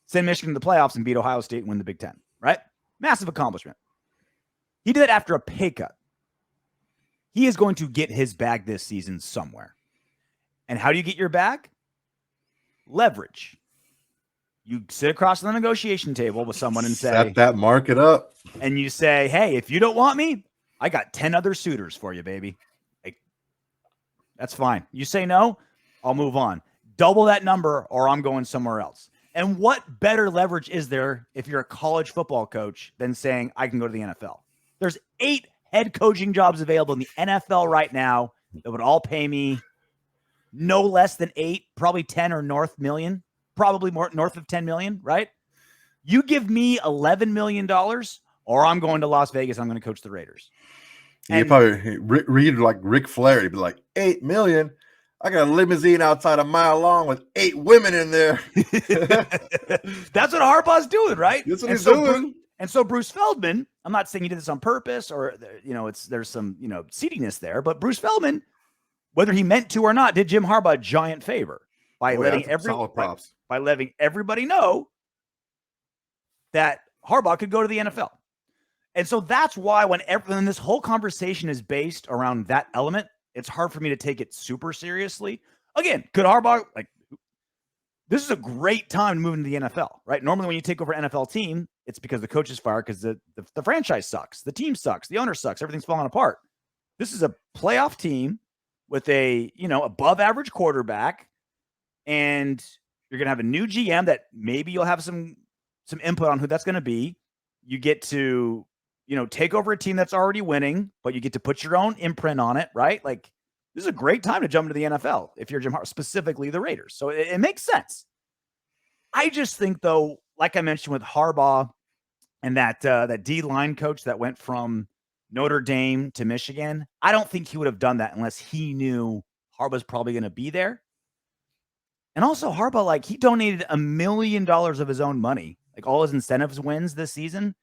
send Michigan to the playoffs and beat Ohio State and win the Big Ten, right? Massive accomplishment. He did it after a pay cut. He is going to get his bag this season somewhere. And how do you get your bag? Leverage. You sit across the negotiation table with someone and say, set that market up. And you say, hey, if you don't want me, I got 10 other suitors for you, baby. Like, that's fine. You say no, I'll move on. Double that number or I'm going somewhere else. And what better leverage is there if you're a college football coach than saying I can go to the NFL? There's 8 head coaching jobs available in the NFL right now that would all pay me no less than 8, probably 10 or north million, probably more north of 10 million, right? You give me $11 million or I'm going to Las Vegas. I'm going to coach the Raiders. And you probably read like Ric Flair. He'd be like, $8 million. I got a limousine outside a mile long with 8 women in there. That's what Harbaugh's doing, right? That's what he's doing. And so Bruce Feldman, I'm not saying he did this on purpose or, there's some, seediness there, but Bruce Feldman, whether he meant to or not, did Jim Harbaugh a giant favor by letting everybody know that Harbaugh could go to the NFL. And so that's why when this whole conversation is based around that element, it's hard for me to take it super seriously. Again, could Harbaugh, this is a great time to move into the NFL, right? Normally when you take over an NFL team, it's because the coach is fired because the franchise sucks, the team sucks, the owner sucks, everything's falling apart. This is a playoff team with a, above average quarterback, and you're going to have a new GM that maybe you'll have some input on who that's going to be. You get to, take over a team that's already winning, but you get to put your own imprint on it, right? Like, this is a great time to jump into the NFL if you're Jim Harbaugh, specifically the Raiders. So it makes sense. I just think, though, like I mentioned with Harbaugh and that D-line coach that went from Notre Dame to Michigan, I don't think he would have done that unless he knew Harbaugh's probably going to be there. And also Harbaugh, he donated $1 million of his own money, all his incentives wins this season,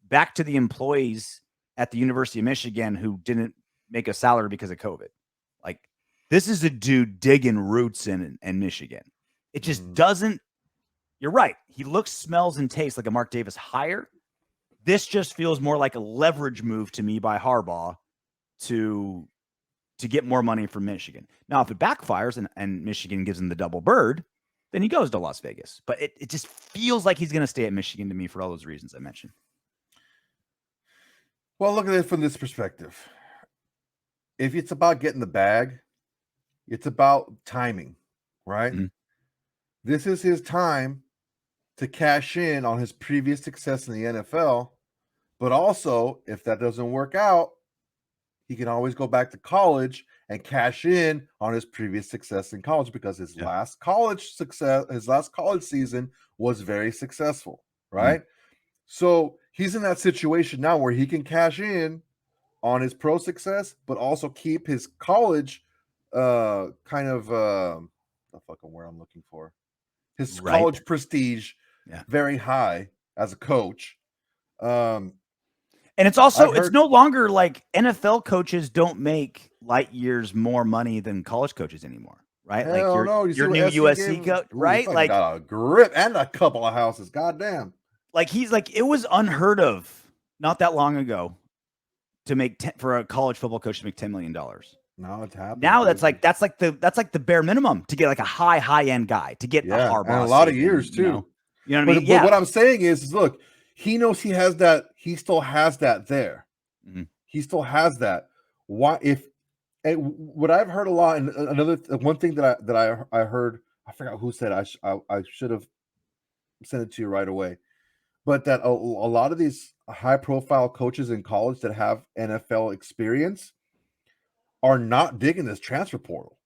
back to the employees at the University of Michigan who didn't make a salary because of COVID. This is a dude digging roots in Michigan. It just doesn't. You're right. He looks, smells, and tastes like a Mark Davis hire. This just feels more like a leverage move to me by Harbaugh to get more money from Michigan. Now, if it backfires and Michigan gives him the double bird, then he goes to Las Vegas. But it just feels like he's going to stay at Michigan to me for all those reasons I mentioned. Well, look at it from this perspective. If it's about getting the bag, it's about timing, right? Mm-hmm. This is his time to cash in on his previous success in the NFL. But also, if that doesn't work out, he can always go back to college and cash in on his previous success in college because his last college season was very successful, right? So he's in that situation now where he can cash in on his pro success, but also keep his college kind of the fucking word I'm looking for. His Right. college prestige Yeah. very high as a coach. And it's also it's no longer like NFL coaches don't make light years more money than college coaches anymore, right? Like Hell no. your new USC coach, right? Like got a grip and a couple of houses. Goddamn. Like he's like it was unheard of not that long ago to make for a college football coach to make $10 million. No, it's happening. Now that's like the bare minimum to get like a high end guy to get a Harbaugh and a lot of years too. You know what I mean? But what I'm saying is look, he knows he has that. He still has that there. Mm-hmm. He still has that. Why? What I've heard a lot, and another one thing that I heard, I forgot who said I should have sent it to you right away, but that a lot of these high profile coaches in college that have NFL experience are not digging this transfer portal,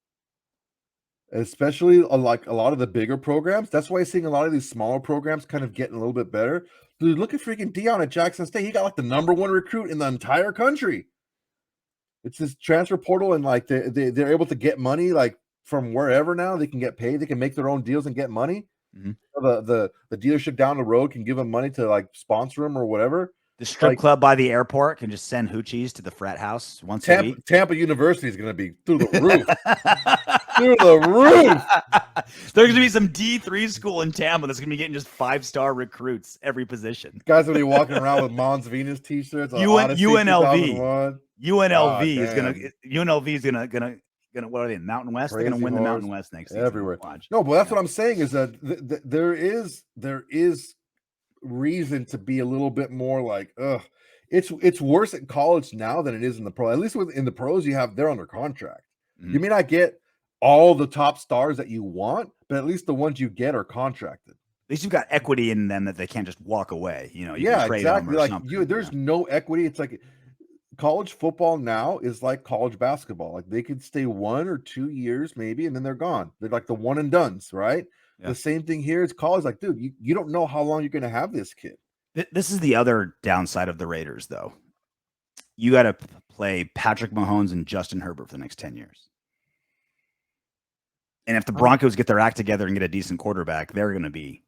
especially like a lot of the bigger programs. That's why you're seeing a lot of these smaller programs kind of getting a little bit better. Dude, look at freaking Dion at Jackson State. He got like the #1 recruit in the entire country. It's this transfer portal, and like they're able to get money like from wherever now. They can get paid. They can make their own deals and get money. Mm-hmm. The dealership down the road can give them money to like sponsor them or whatever. The strip club by the airport can just send hoochies to the frat house once a week. Tampa University is going to be through the roof. Through the roof. There's going to be some D3 school in Tampa that's going to be getting just 5-star recruits every position. Guys will be walking around with Mons Venus t-shirts. UNLV. UNLV is gonna what are they? Mountain West. They're gonna win the Mountain West next season. Everywhere. No, but that's what I'm saying is that there is reason to be a little bit more like, it's worse at college now than it is in the pro. At least in the pros, they're under contract. Mm-hmm. You may not get all the top stars that you want, but at least the ones you get are contracted. At least you've got equity in them that they can't just walk away. You know, exactly. Like there's no equity. It's like college football now is like college basketball. Like they could stay 1 or 2 years maybe, and then they're gone. They're like the one and dones, right? Yeah. The same thing here is college. Like, dude, you don't know how long you're going to have this kid. This is the other downside of the Raiders, though. You got to play Patrick Mahomes and Justin Herbert for the next 10 years. And if the Broncos get their act together and get a decent quarterback, they're going to be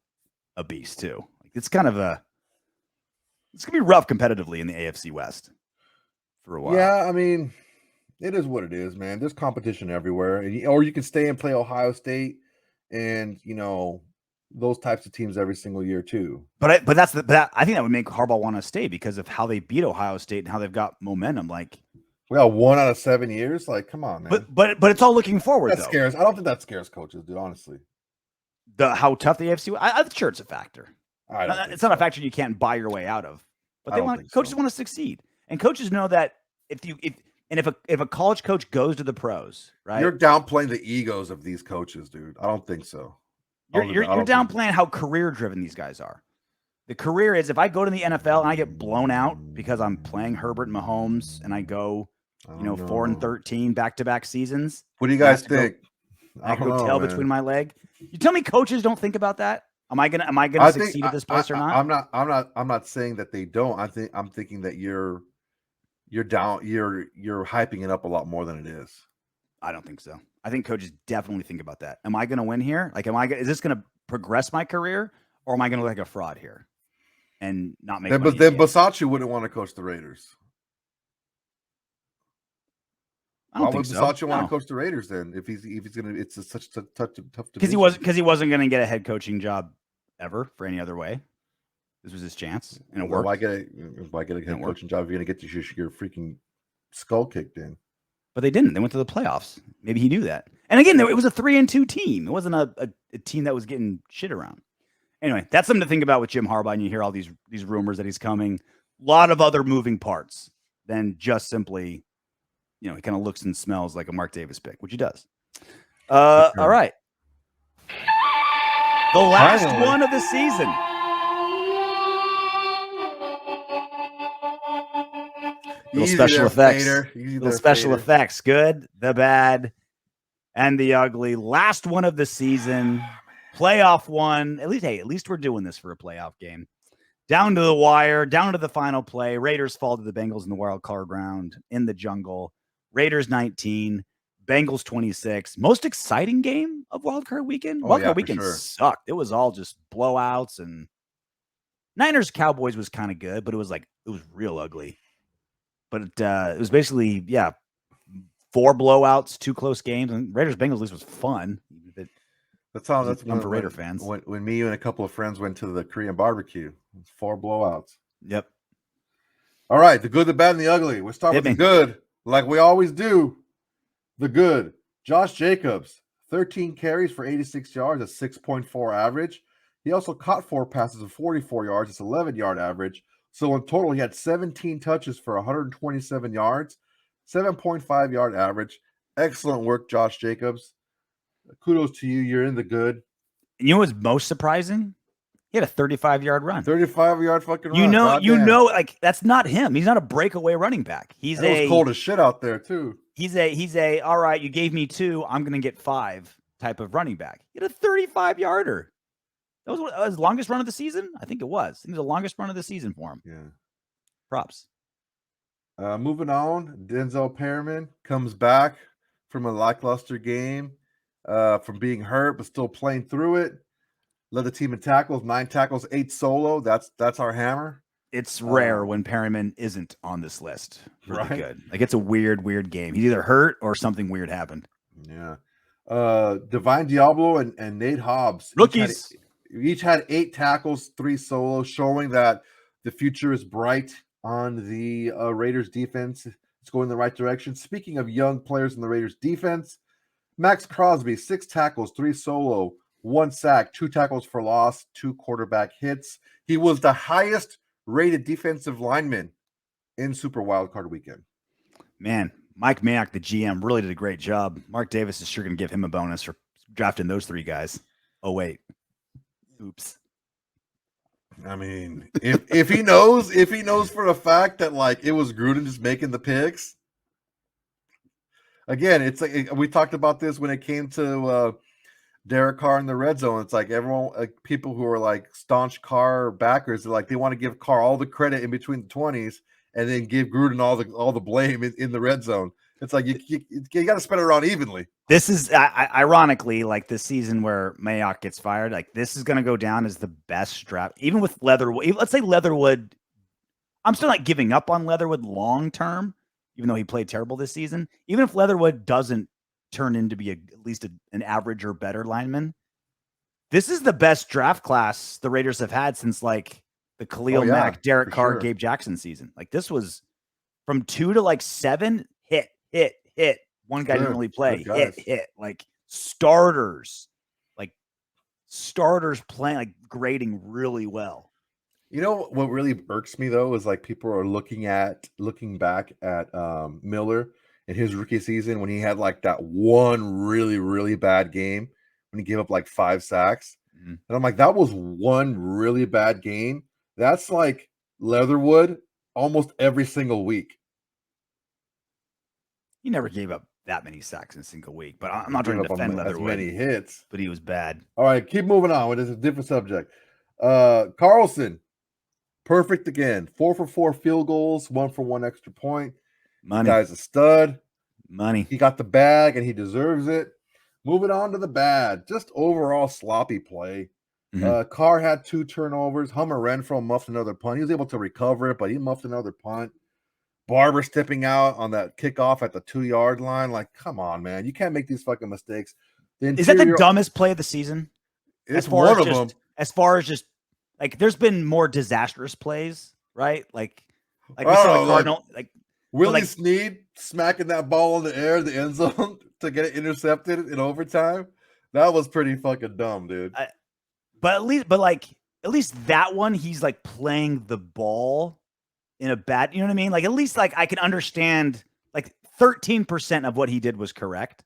a beast too. It's kind of it's going to be rough competitively in the AFC West for a while. Yeah, I mean, it is what it is, man. There's competition everywhere. Or you can stay and play Ohio State and, those types of teams every single year too. But I think that would make Harbaugh want to stay because of how they beat Ohio State and how they've got momentum. Like, we got 1 out of 7 years. Like, come on, man. But it's all looking forward. That scares. I don't think that scares coaches, dude. Honestly, how tough the AFC. I'm sure it's a factor. It's not a factor you can't buy your way out of. But coaches want to succeed, and coaches know that if a college coach goes to the pros, right? You're downplaying the egos of these coaches, dude. I don't think so. You're downplaying how career driven these guys are. The career is if I go to the NFL and I get blown out because I'm playing Herbert and Mahomes and I go, 4-13 back-to-back seasons. What do you guys think? I can go tail between my leg. You tell me coaches don't think about that? Am I gonna succeed at this place or not? I'm not saying that they don't. I'm thinking that you're hyping it up a lot more than it is. I don't think so. I think coaches definitely think about that. Am I going to win here? Like, is this going to progress my career, or am I going to look like a fraud here and not make? Then Bisaccia wouldn't want to coach the Raiders. Why would Bisaccia want to coach the Raiders then? If he's going to, it's such a tough. Because he wasn't going to get a head coaching job ever for any other way. This was his chance, and it worked. Why get a head coaching job if you're going to get your freaking skull kicked in? But they didn't. They went to the playoffs. Maybe he knew that. And again, it was a 3-2 team. It wasn't a team that was getting shit around. Anyway, that's something to think about with Jim Harbaugh. And you hear all these rumors that he's coming. A lot of other moving parts than just simply, he kind of looks and smells like a Mark Davis pick, which he does. All right. The last one of the season. Little special effects. Good, the bad, and the ugly. Last one of the season. Playoff one. At least we're doing this for a playoff game. Down to the wire, down to the final play. Raiders fall to the Bengals in the wild card round in the jungle. Raiders 19, Bengals 26. Most exciting game of wildcard weekend? Oh, Wildcard yeah, for weekend sure. sucked. It was all just blowouts, and Niners Cowboys was kind of good, but it was real ugly. But it was basically 4 blowouts, 2 close games, and Raiders-Bengals at least was fun. That's fun for Raider fans. When me and a couple of friends went to the Korean barbecue. It's 4 blowouts. Yep. All right, the good, the bad, and the ugly. We'll start with the good, like we always do. The good. Josh Jacobs, 13 carries for 86 yards, a 6.4 average. He also caught 4 passes of 44 yards, it's 11-yard average. So in total, he had 17 touches for 127 yards, 7.5-yard average. Excellent work, Josh Jacobs. Kudos to you. You're in the good. And you know what's most surprising? He had a 35-yard run. 35-yard fucking run. You know, like that's not him. He's not a breakaway running back. It was cold as shit out there too. He's a all right, you gave me 2, I'm gonna get 5 type of running back. He had a 35-yarder. That was his longest run of the season? I think it was. I think it was the longest run of the season for him. Yeah. Props. Moving on, Denzel Perriman comes back from a lackluster game, from being hurt, but still playing through it. Led the team in tackles, 9 tackles, 8 solo. That's our hammer. It's rare when Perriman isn't on this list. Really right? Good. Like it's a weird game. He's either hurt or something weird happened. Yeah. Divine Diablo and Nate Hobbs. Rookies. Each had 8 tackles, 3 solos, showing that the future is bright on the Raiders defense. It's going in the right direction. Speaking of young players in the Raiders defense, Max Crosby, 6 tackles, 3 solo, 1 sack, 2 tackles for loss, 2 quarterback hits. He was the highest rated defensive lineman in Super Wildcard Weekend. Man, Mike Mayock, the GM, really did a great job. Mark Davis is sure going to give him a bonus for drafting those 3 guys. Oh, wait. Oops. I mean, if he knows for a fact that like it was Gruden just making the picks. Again, it's like we talked about this when it came to Derek Carr in the red zone. It's like everyone, like people who are like staunch Carr backers, like they want to give Carr all the credit in between the 20s and then give Gruden all the blame in the red zone. It's like you got to spread it around evenly. This is ironically like the season where Mayock gets fired. Like this is going to go down as the best draft, even with Leatherwood. Let's say Leatherwood. I'm still not giving up on Leatherwood long term, even though he played terrible this season. Even if Leatherwood doesn't turn into be at least an average or better lineman, this is the best draft class the Raiders have had since like the Khalil Mack, Derek Carr, Gabe Jackson season. Like this was from 2 to like 7. Hit. One guy didn't really play. Hit. Like starters playing, like grading really well. You know what really irks me though is like people are looking back at Miller in his rookie season when he had like that one really, really bad game when he gave up like 5 sacks. Mm-hmm. And I'm like, that was one really bad game. That's like Leatherwood almost every single week. He never gave up that many sacks in a single week, but I'm not trying to defend Leatherwood. As many hits, but he was bad. All right, keep moving on. It is a different subject. Carlson, perfect again. 4 for 4 field goals, 1 for 1 extra point. Money. The guy's a stud. Money. He got the bag and he deserves it. Moving on to the bad, just overall sloppy play. Mm-hmm. Carr had 2 turnovers. Hummer Renfro muffed another punt. He was able to recover it, but he muffed another punt. Barber stepping out on that kickoff at the 2-yard line. Like, come on, man. You can't make these fucking mistakes. Is that the dumbest play of the season? It's one of them. As far as just, like, there's been more disastrous plays, right? Like we saw Cardinal. Like Willie Snead smacking that ball in the air, the end zone, to get it intercepted in overtime. That was pretty fucking dumb, dude. But at least that one, he's, like, playing the ball in a bad, you know what I mean? Like, at least, like, I can understand, like, 13% of what he did was correct.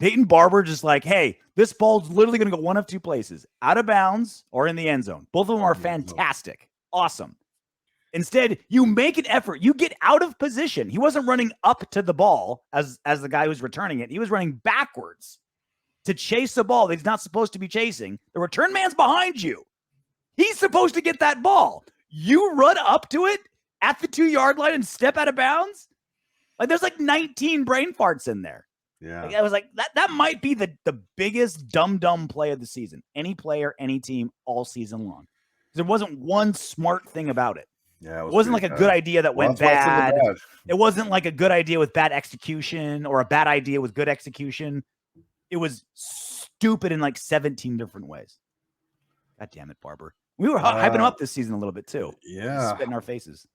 Peyton Barber just like, hey, this ball's literally going to go one of 2 places, out of bounds or in the end zone. Both of them are fantastic. Awesome. Instead, you make an effort. You get out of position. He wasn't running up to the ball as the guy who's returning it. He was running backwards to chase the ball that he's not supposed to be chasing. The return man's behind you. He's supposed to get that ball. You run up to it at the 2-yard line and step out of bounds? Like, there's like 19 brain farts in there. Yeah. Like, I was like, that might be the biggest dumb play of the season. Any player, any team, all season long. There wasn't one smart thing about it. Yeah, It wasn't like a good idea that went bad. It wasn't like a good idea with bad execution or a bad idea with good execution. It was stupid in like 17 different ways. God damn it, Barber. We were hyping him up this season a little bit too. Yeah. Spit in our faces.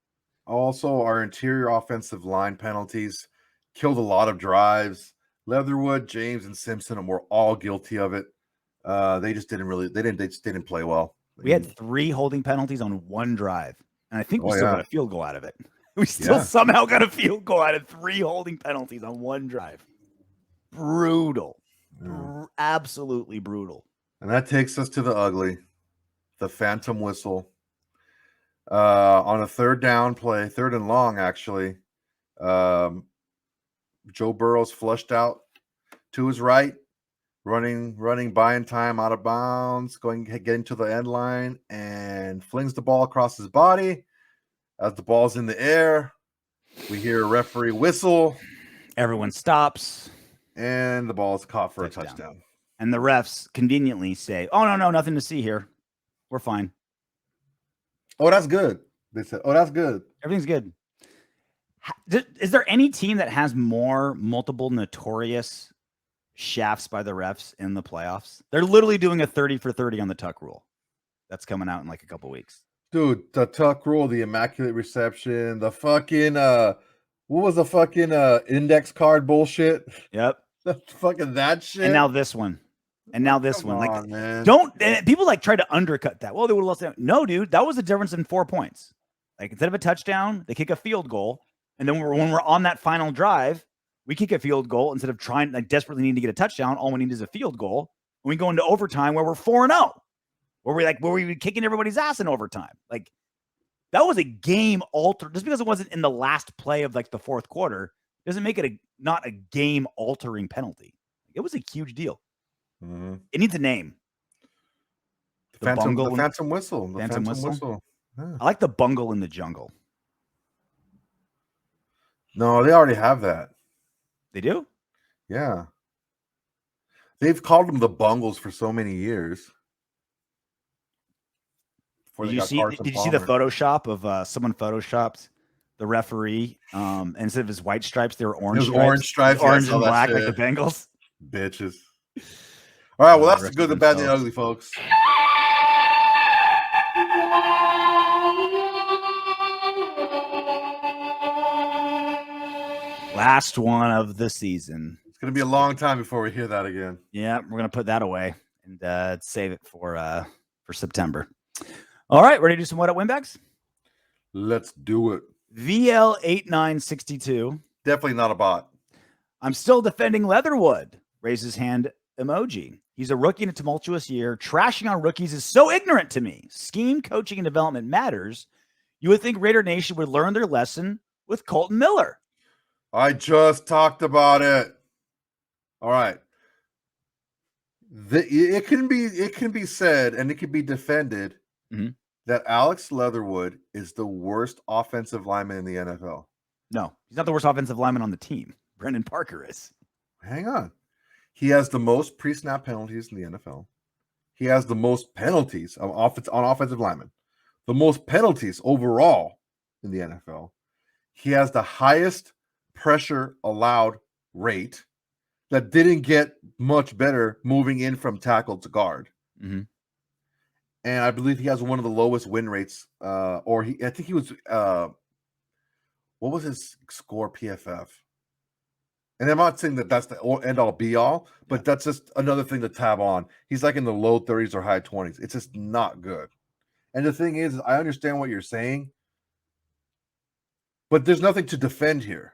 Also, our interior offensive line penalties killed a lot of drives. Leatherwood, James, and Simpson were all guilty of it. They just didn't play well. We had 3 holding penalties on 1 drive. And I think we still got a field goal out of it. We still somehow got a field goal out of 3 holding penalties on 1 drive. Brutal. Absolutely brutal. And that takes us to the ugly, the phantom whistle. On a 3rd down play, 3rd and long, actually. Joe Burrow's flushed out to his right, running buying time out of bounds, getting to the end line, and flings the ball across his body. As the ball's in the air, we hear a referee whistle. Everyone stops. And the ball is caught for a touchdown. And the refs conveniently say, oh, no, nothing to see here. We're fine. Oh, that's good. They said, oh, that's good. Everything's good. Is there any team that has more multiple notorious shafts by the refs in the playoffs? They're literally doing a 30 for 30 on the tuck rule. That's coming out in like a couple weeks. Dude, the tuck rule, the immaculate reception, the fucking what was the fucking index card bullshit? Yep. Fucking that shit. And now this one. Come on, man. People like try to undercut that. Well, they would have lost. No, dude, that was the difference in 4 points. Like instead of a touchdown, they kick a field goal. And then when we're on that final drive, we kick a field goal instead of trying like desperately need to get a touchdown. All we need is a field goal. And we go into overtime where we're 4-0. Where we're kicking everybody's ass in overtime. Like that was a game alter. Just because it wasn't in the last play of like the 4th quarter doesn't make it not a game altering penalty. It was a huge deal. Mm-hmm. It needs a name. The phantom whistle. The phantom whistle. Yeah. I like the bungle in the jungle. No, they already have that. They do? Yeah. They've called them the bungles for so many years. Did you see the Photoshop of someone photoshopped the referee? And instead of his white stripes, they were orange stripes. Orange stripes. Orange and black like the Bengals. Bitches. All right, well, that's the good, the bad, and the ugly, folks. Last one of the season. It's going to be a long time before we hear that again. Yeah, we're going to put that away and save it for September. All right, ready to do some What Up Windbags? Let's do it. VL8962. Definitely not a bot. I'm still defending Leatherwood. Raises hand emoji. He's a rookie in a tumultuous year. Trashing on rookies is so ignorant to me. Scheme, coaching, and development matters. You would think Raider Nation would learn their lesson with Colton Miller. I just talked about it. All right. It can be said and it can be defended that Alex Leatherwood is the worst offensive lineman in the NFL. No, he's not the worst offensive lineman on the team. Brendan Parker is. Hang on. He has the most pre-snap penalties in the NFL. He has the most penalties on offensive linemen. The most penalties overall in the NFL. He has the highest pressure allowed rate that didn't get much better moving in from tackle to guard. Mm-hmm. And I believe he has one of the lowest win rates. I think he was, what was his score PFF? And I'm not saying that that's the end all be all, but that's just another thing to tab on. He's like in the low 30s or high 20s. It's just not good. And the thing is, I understand what you're saying, but there's nothing to defend here.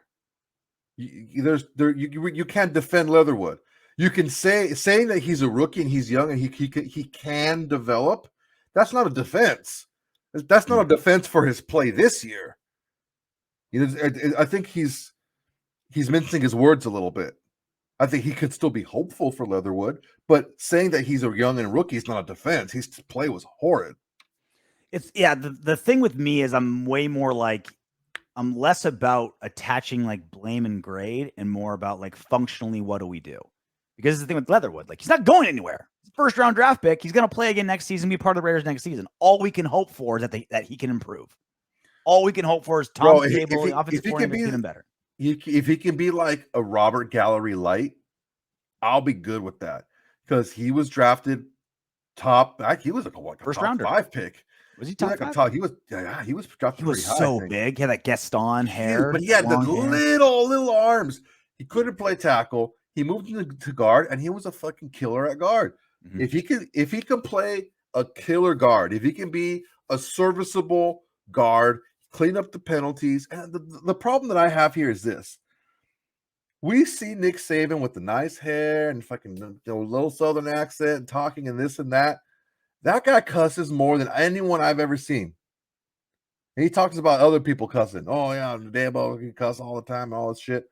You can't defend Leatherwood. You can saying that he's a rookie and he's young and he can develop. That's not a defense. That's not a defense for his play this year. I think he's mincing his words a little bit. I think he could still be hopeful for Leatherwood, but saying that he's a young and rookie is not a defense. His play was horrid. The thing with me is I'm way more like I'm less about attaching like blame and grade and more about like functionally what do we do? Because the thing with Leatherwood, like he's not going anywhere. He's a first round draft pick. He's going to play again next season, be part of the Raiders next season. All we can hope for is that he can improve. All we can hope for is Tom Cable, the offensive coordinator, get him better. If he can be like a Robert Gallery light, I'll be good with that because he was drafted top. He was like a First top rounder. 5 pick. Was he top like 5? He was drafted. He was pretty high, so big. He had that Gaston hair, but he had the little arms. He couldn't play tackle. He moved to guard, and he was a fucking killer at guard. Mm-hmm. If he can play a killer guard, if he can be a serviceable guard, clean up the penalties. And the problem that I have here is this. We see Nick Saban with the nice hair and fucking little Southern accent and talking and this and that. That guy cusses more than anyone I've ever seen. And he talks about other people cussing. Oh, yeah, Dabo can cuss all the time and all this shit.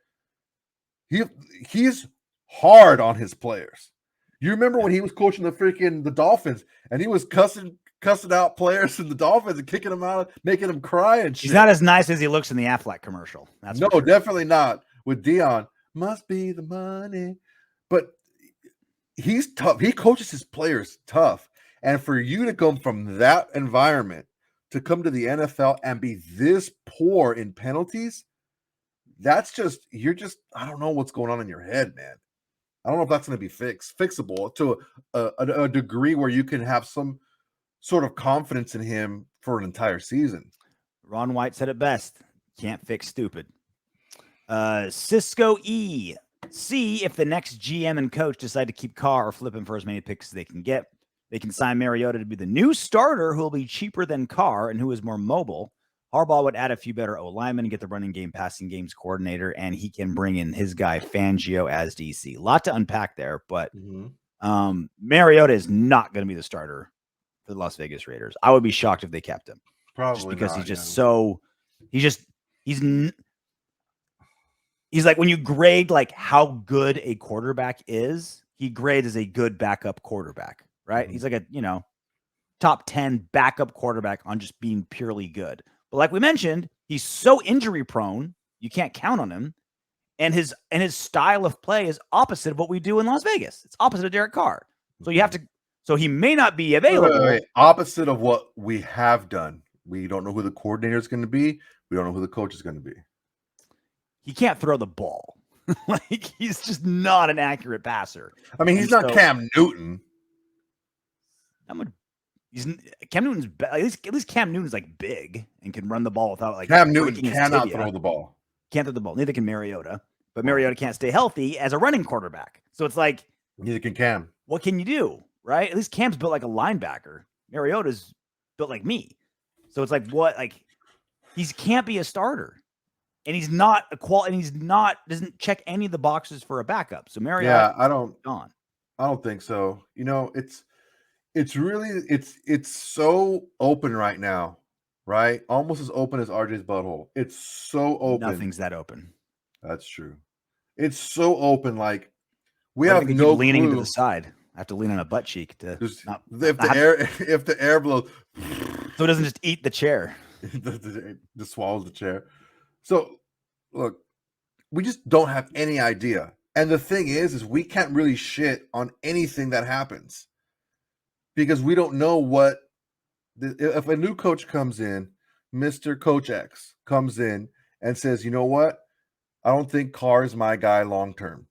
He's hard on his players. You remember when he was coaching the Dolphins and he was cussing out players in the Dolphins and kicking them out, making them cry and shit. He's not as nice as he looks in the Aflac commercial. That's no, sure. Definitely not. With Dion, must be the money. But he's tough. He coaches his players tough. And for you to come from that environment to come to the NFL and be this poor in penalties, I don't know what's going on in your head, man. I don't know if that's going to be fixable to a degree where you can have some sort of confidence in him for an entire season. Ron White said it best. Can't fix stupid. Cisco E. See if the next GM and coach decide to keep Carr or flip him for as many picks as they can get. They can sign Mariota to be the new starter who will be cheaper than Carr and who is more mobile. Harbaugh would add a few better O-linemen and get the running game, passing games coordinator, and he can bring in his guy Fangio as DC. A lot to unpack there, but Mariota is not going to be the starter for the Las Vegas Raiders. I would be shocked if they kept him. Probably just because not, he's like when you grade like how good a quarterback is, he grades as a good backup quarterback, right? Mm-hmm. He's like a, top 10 backup quarterback on just being purely good. But like we mentioned, he's so injury prone, you can't count on him. And his style of play is opposite of what we do in Las Vegas. It's opposite of Derek Carr. So you have to, so he may not be available. Wait. Opposite of what we have done. We don't know who the coordinator is going to be. We don't know who the coach is going to be. He can't throw the ball. Like he's just not an accurate passer. I mean, he's not Cam Newton. Cam Newton's at least Cam Newton's like big and can run the ball without like Cam Newton cannot throw the ball. Can't throw the ball. Neither can Mariota. But Mariota can't stay healthy as a running quarterback. So it's like neither can Cam. What can you do? Right? At least Cam's built like a linebacker. Mariota's built like me. So it's like what? Like he can't be a starter. And he's not doesn't check any of the boxes for a backup. So Mariota, I don't think so. It's really so open right now, right? Almost as open as RJ's butthole. It's so open. Nothing's that open. That's true. It's so open. Like we have no leaning to the side. I have to lean on a butt cheek to if the air blows, so it doesn't just eat the chair. It just swallows the chair. So look, we just don't have any idea. And the thing is we can't really shit on anything that happens. Because we don't know if a new coach comes in, Mr. Coach X comes in and says, you know what? I don't think Carr is my guy long term.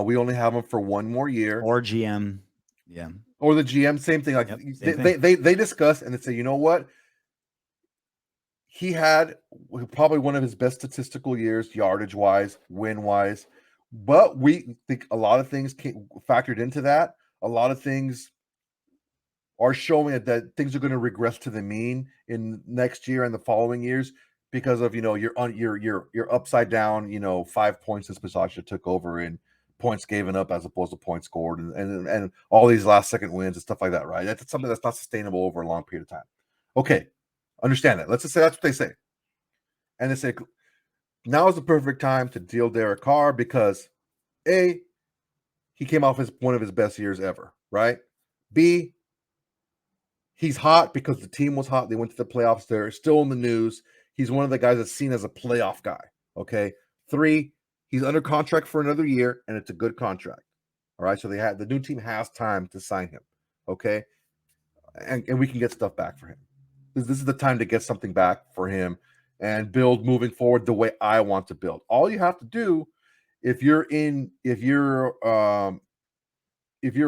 We only have him for one more year. Or GM. Yeah. Or the GM, same thing. Like they discuss and they say, you know what? He had probably one of his best statistical years, yardage wise, win wise. But we think a lot of things factored into that. A lot of things are showing that things are going to regress to the mean in next year and the following years because of you're upside down 5 points since Bisaccia took over and points given up as opposed to points scored and all these last second wins and stuff like that, right? That's something that's not sustainable over a long period of time. Okay, understand that. Let's just say that's what they say, and they say now is the perfect time to deal Derek Carr because A, he came off as one of his best years ever, right? B, he's hot because the team was hot. They went to the playoffs. They're still in the news. he's one of the guys that's seen as a playoff guy. Okay. 3, he's under contract for another year, and it's a good contract. All right. So the new team has time to sign him. Okay. And we can get stuff back for him. This is the time to get something back for him and build moving forward the way I want to build. All you have to do, if you're a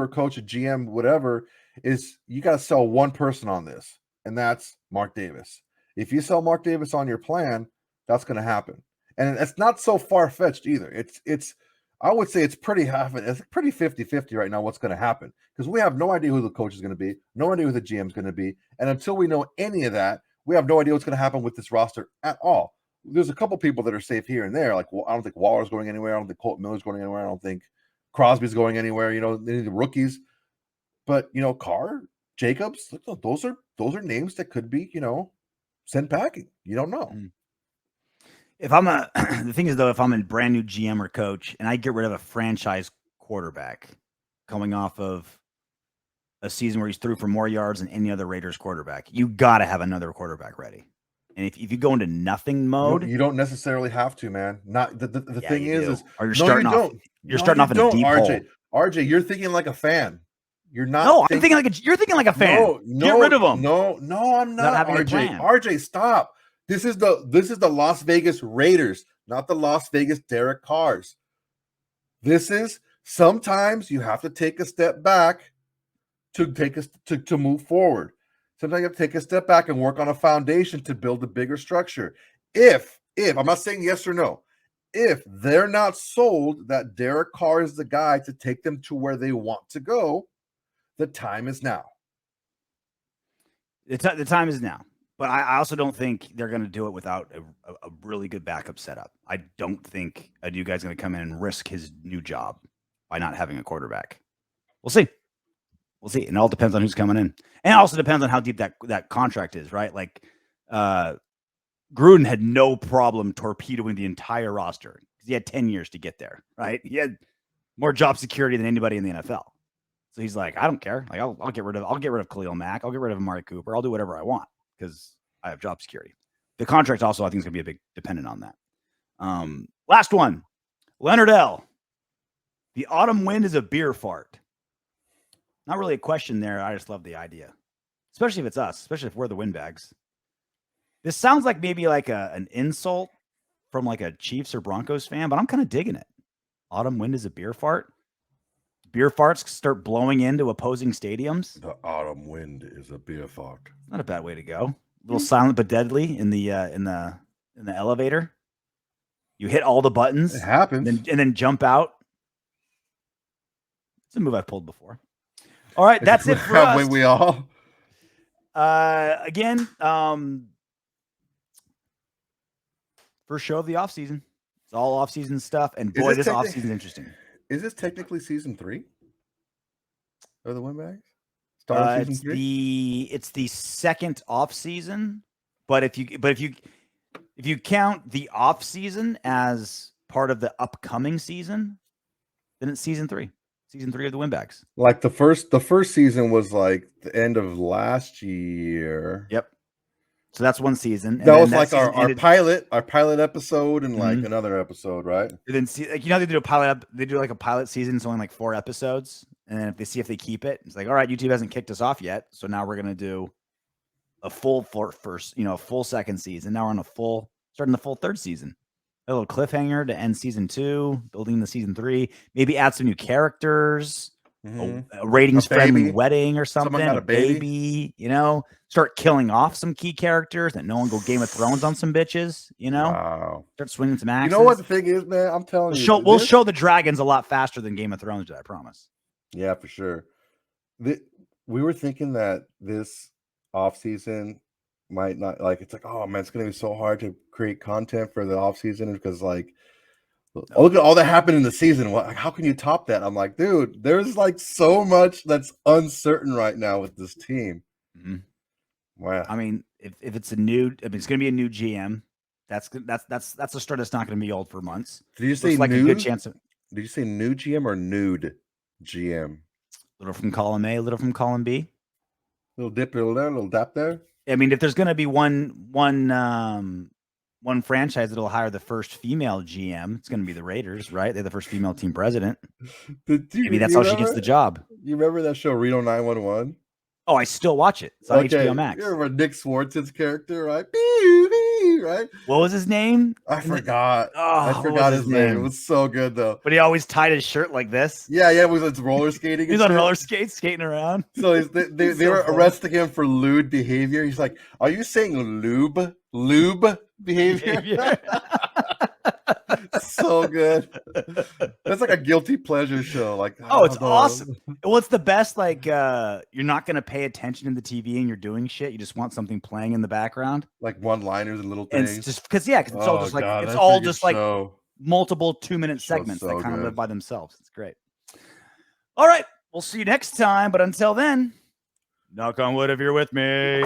coach, a GM, whatever, is you got to sell one person on this, and that's Mark Davis. If you sell Mark Davis on your plan, that's going to happen. And it's not so far-fetched either. It's I would say it's pretty 50-50 right now what's going to happen, because we have no idea who the coach is going to be, no idea who the GM is going to be, and until we know any of that, we have no idea what's going to happen with this roster at all. There's a couple people that are safe here and there. Like, well, I don't think Waller's going anywhere. I don't think Colton Miller's going anywhere. I don't think Crosby's going anywhere. You know, the rookies. But, you know, Carr, Jacobs, those are names that could be, you know, sent packing. You don't know. If I'm the thing is, though, if I'm a brand new GM or coach and I get rid of a franchise quarterback coming off of a season where he's threw for more yards than any other Raiders quarterback, you got to have another quarterback ready. And if you go into nothing mode, you don't necessarily have to, man. Not the thing is or you're starting off in a deep hole. RJ, you're thinking like a fan. You're not. No, I'm thinking you're thinking like a fan. No, get rid of him. No, I'm not. RJ, stop. This is the Las Vegas Raiders, not the Las Vegas Derek Carrs. This is sometimes you have to take a step back to move forward. Sometimes you have to take a step back and work on a foundation to build a bigger structure. If I'm not saying yes or no, if they're not sold that Derek Carr is the guy to take them to where they want to go, the time is now. The time is now. But I also don't think they're going to do it without a really good backup setup. I don't think a new guy's going to come in and risk his new job by not having a quarterback. We'll see. We'll see. And it all depends on who's coming in. And it also depends on how deep that contract is, right? Like Gruden had no problem torpedoing the entire roster because he had 10 years to get there, right? He had more job security than anybody in the NFL. So he's like, I don't care. Like I'll get rid of Khalil Mack. I'll get rid of Amari Cooper. I'll do whatever I want because I have job security. The contract also, I think, is going to be a big dependent on that. Last one, Leonard L. The autumn wind is a beer fart. Not really a question there. I just love the idea, especially if it's us, especially if we're the Windbags. This sounds like maybe like an insult from like a Chiefs or Broncos fan, but I'm kind of digging it. Autumn wind is a beer fart. Beer farts start blowing into opposing stadiums. The autumn wind is a beer fart. Not a bad way to go. A little silent but deadly in the elevator. You hit all the buttons. It happens. And then jump out. It's a move I've pulled before. All right, that's it for us. Haven't we all? Again, first show of the offseason. It's all offseason stuff. And boy, this offseason is interesting. Is this technically season 3 of the Windbags? It's the second off season, but if you count the off season as part of the upcoming season, then it's season 3. Season 3 of the Windbags. Like the first season was like the end of last year. Yep. So that's one season. That was like our pilot episode and like another episode, right? And then they do like a pilot season. It's only like 4 episodes, and then if they see if they keep it, it's like, all right, YouTube hasn't kicked us off yet, so now we're gonna do a full full second season. Now we're on starting the full third season. A little cliffhanger to end season 2, building the season 3. Maybe add some new characters. A ratings-friendly wedding or something. Got a baby. Start killing off some key characters. That no one go Game of Thrones on some bitches. Wow. Start swinging some axes. You know what the thing is, man? I'm telling you, we'll show the dragons a lot faster than Game of Thrones did. I promise. Yeah, for sure. We were thinking that this off season might not, like, it's like, oh man, it's gonna be so hard to create content for the off season because like. Oh, look at all that happened in the season. How can you top that? I'm like, dude, there's like so much that's uncertain right now with this team. Mm-hmm. Wow. I mean, if it's it's going to be a new GM. That's a start that's not going to be old for months. Did you say like nude? A good chance of? Did you say new GM or nude GM? Little from column A, little from column B. Little dip there, little dap there. I mean, if there's going to be one one franchise that'll hire the first female GM. It's going to be the Raiders, right? They're the first female team president. Maybe that's how she gets the job. You remember that show Reno 911? Oh, I still watch it. It's on HBO Max. You remember Nick Swartz's character, right? Right? What was his name? I forgot. Oh, I forgot his name. It was so good though. But he always tied his shirt like this. Yeah, it was roller skating. He's on roller skates, skating around. So they were arresting him for lewd behavior. He's like, "Are you saying lube behavior?" So good. That's like a guilty pleasure show. Like, it's awesome. Well, it's the best. Like, you're not going to pay attention to the TV and you're doing shit. You just want something playing in the background, like one-liners and little things. And it's just because it's all just like it's all just like multiple 2-minute segments that kind of live by themselves. It's great. All right, we'll see you next time. But until then, knock on wood if you're with me.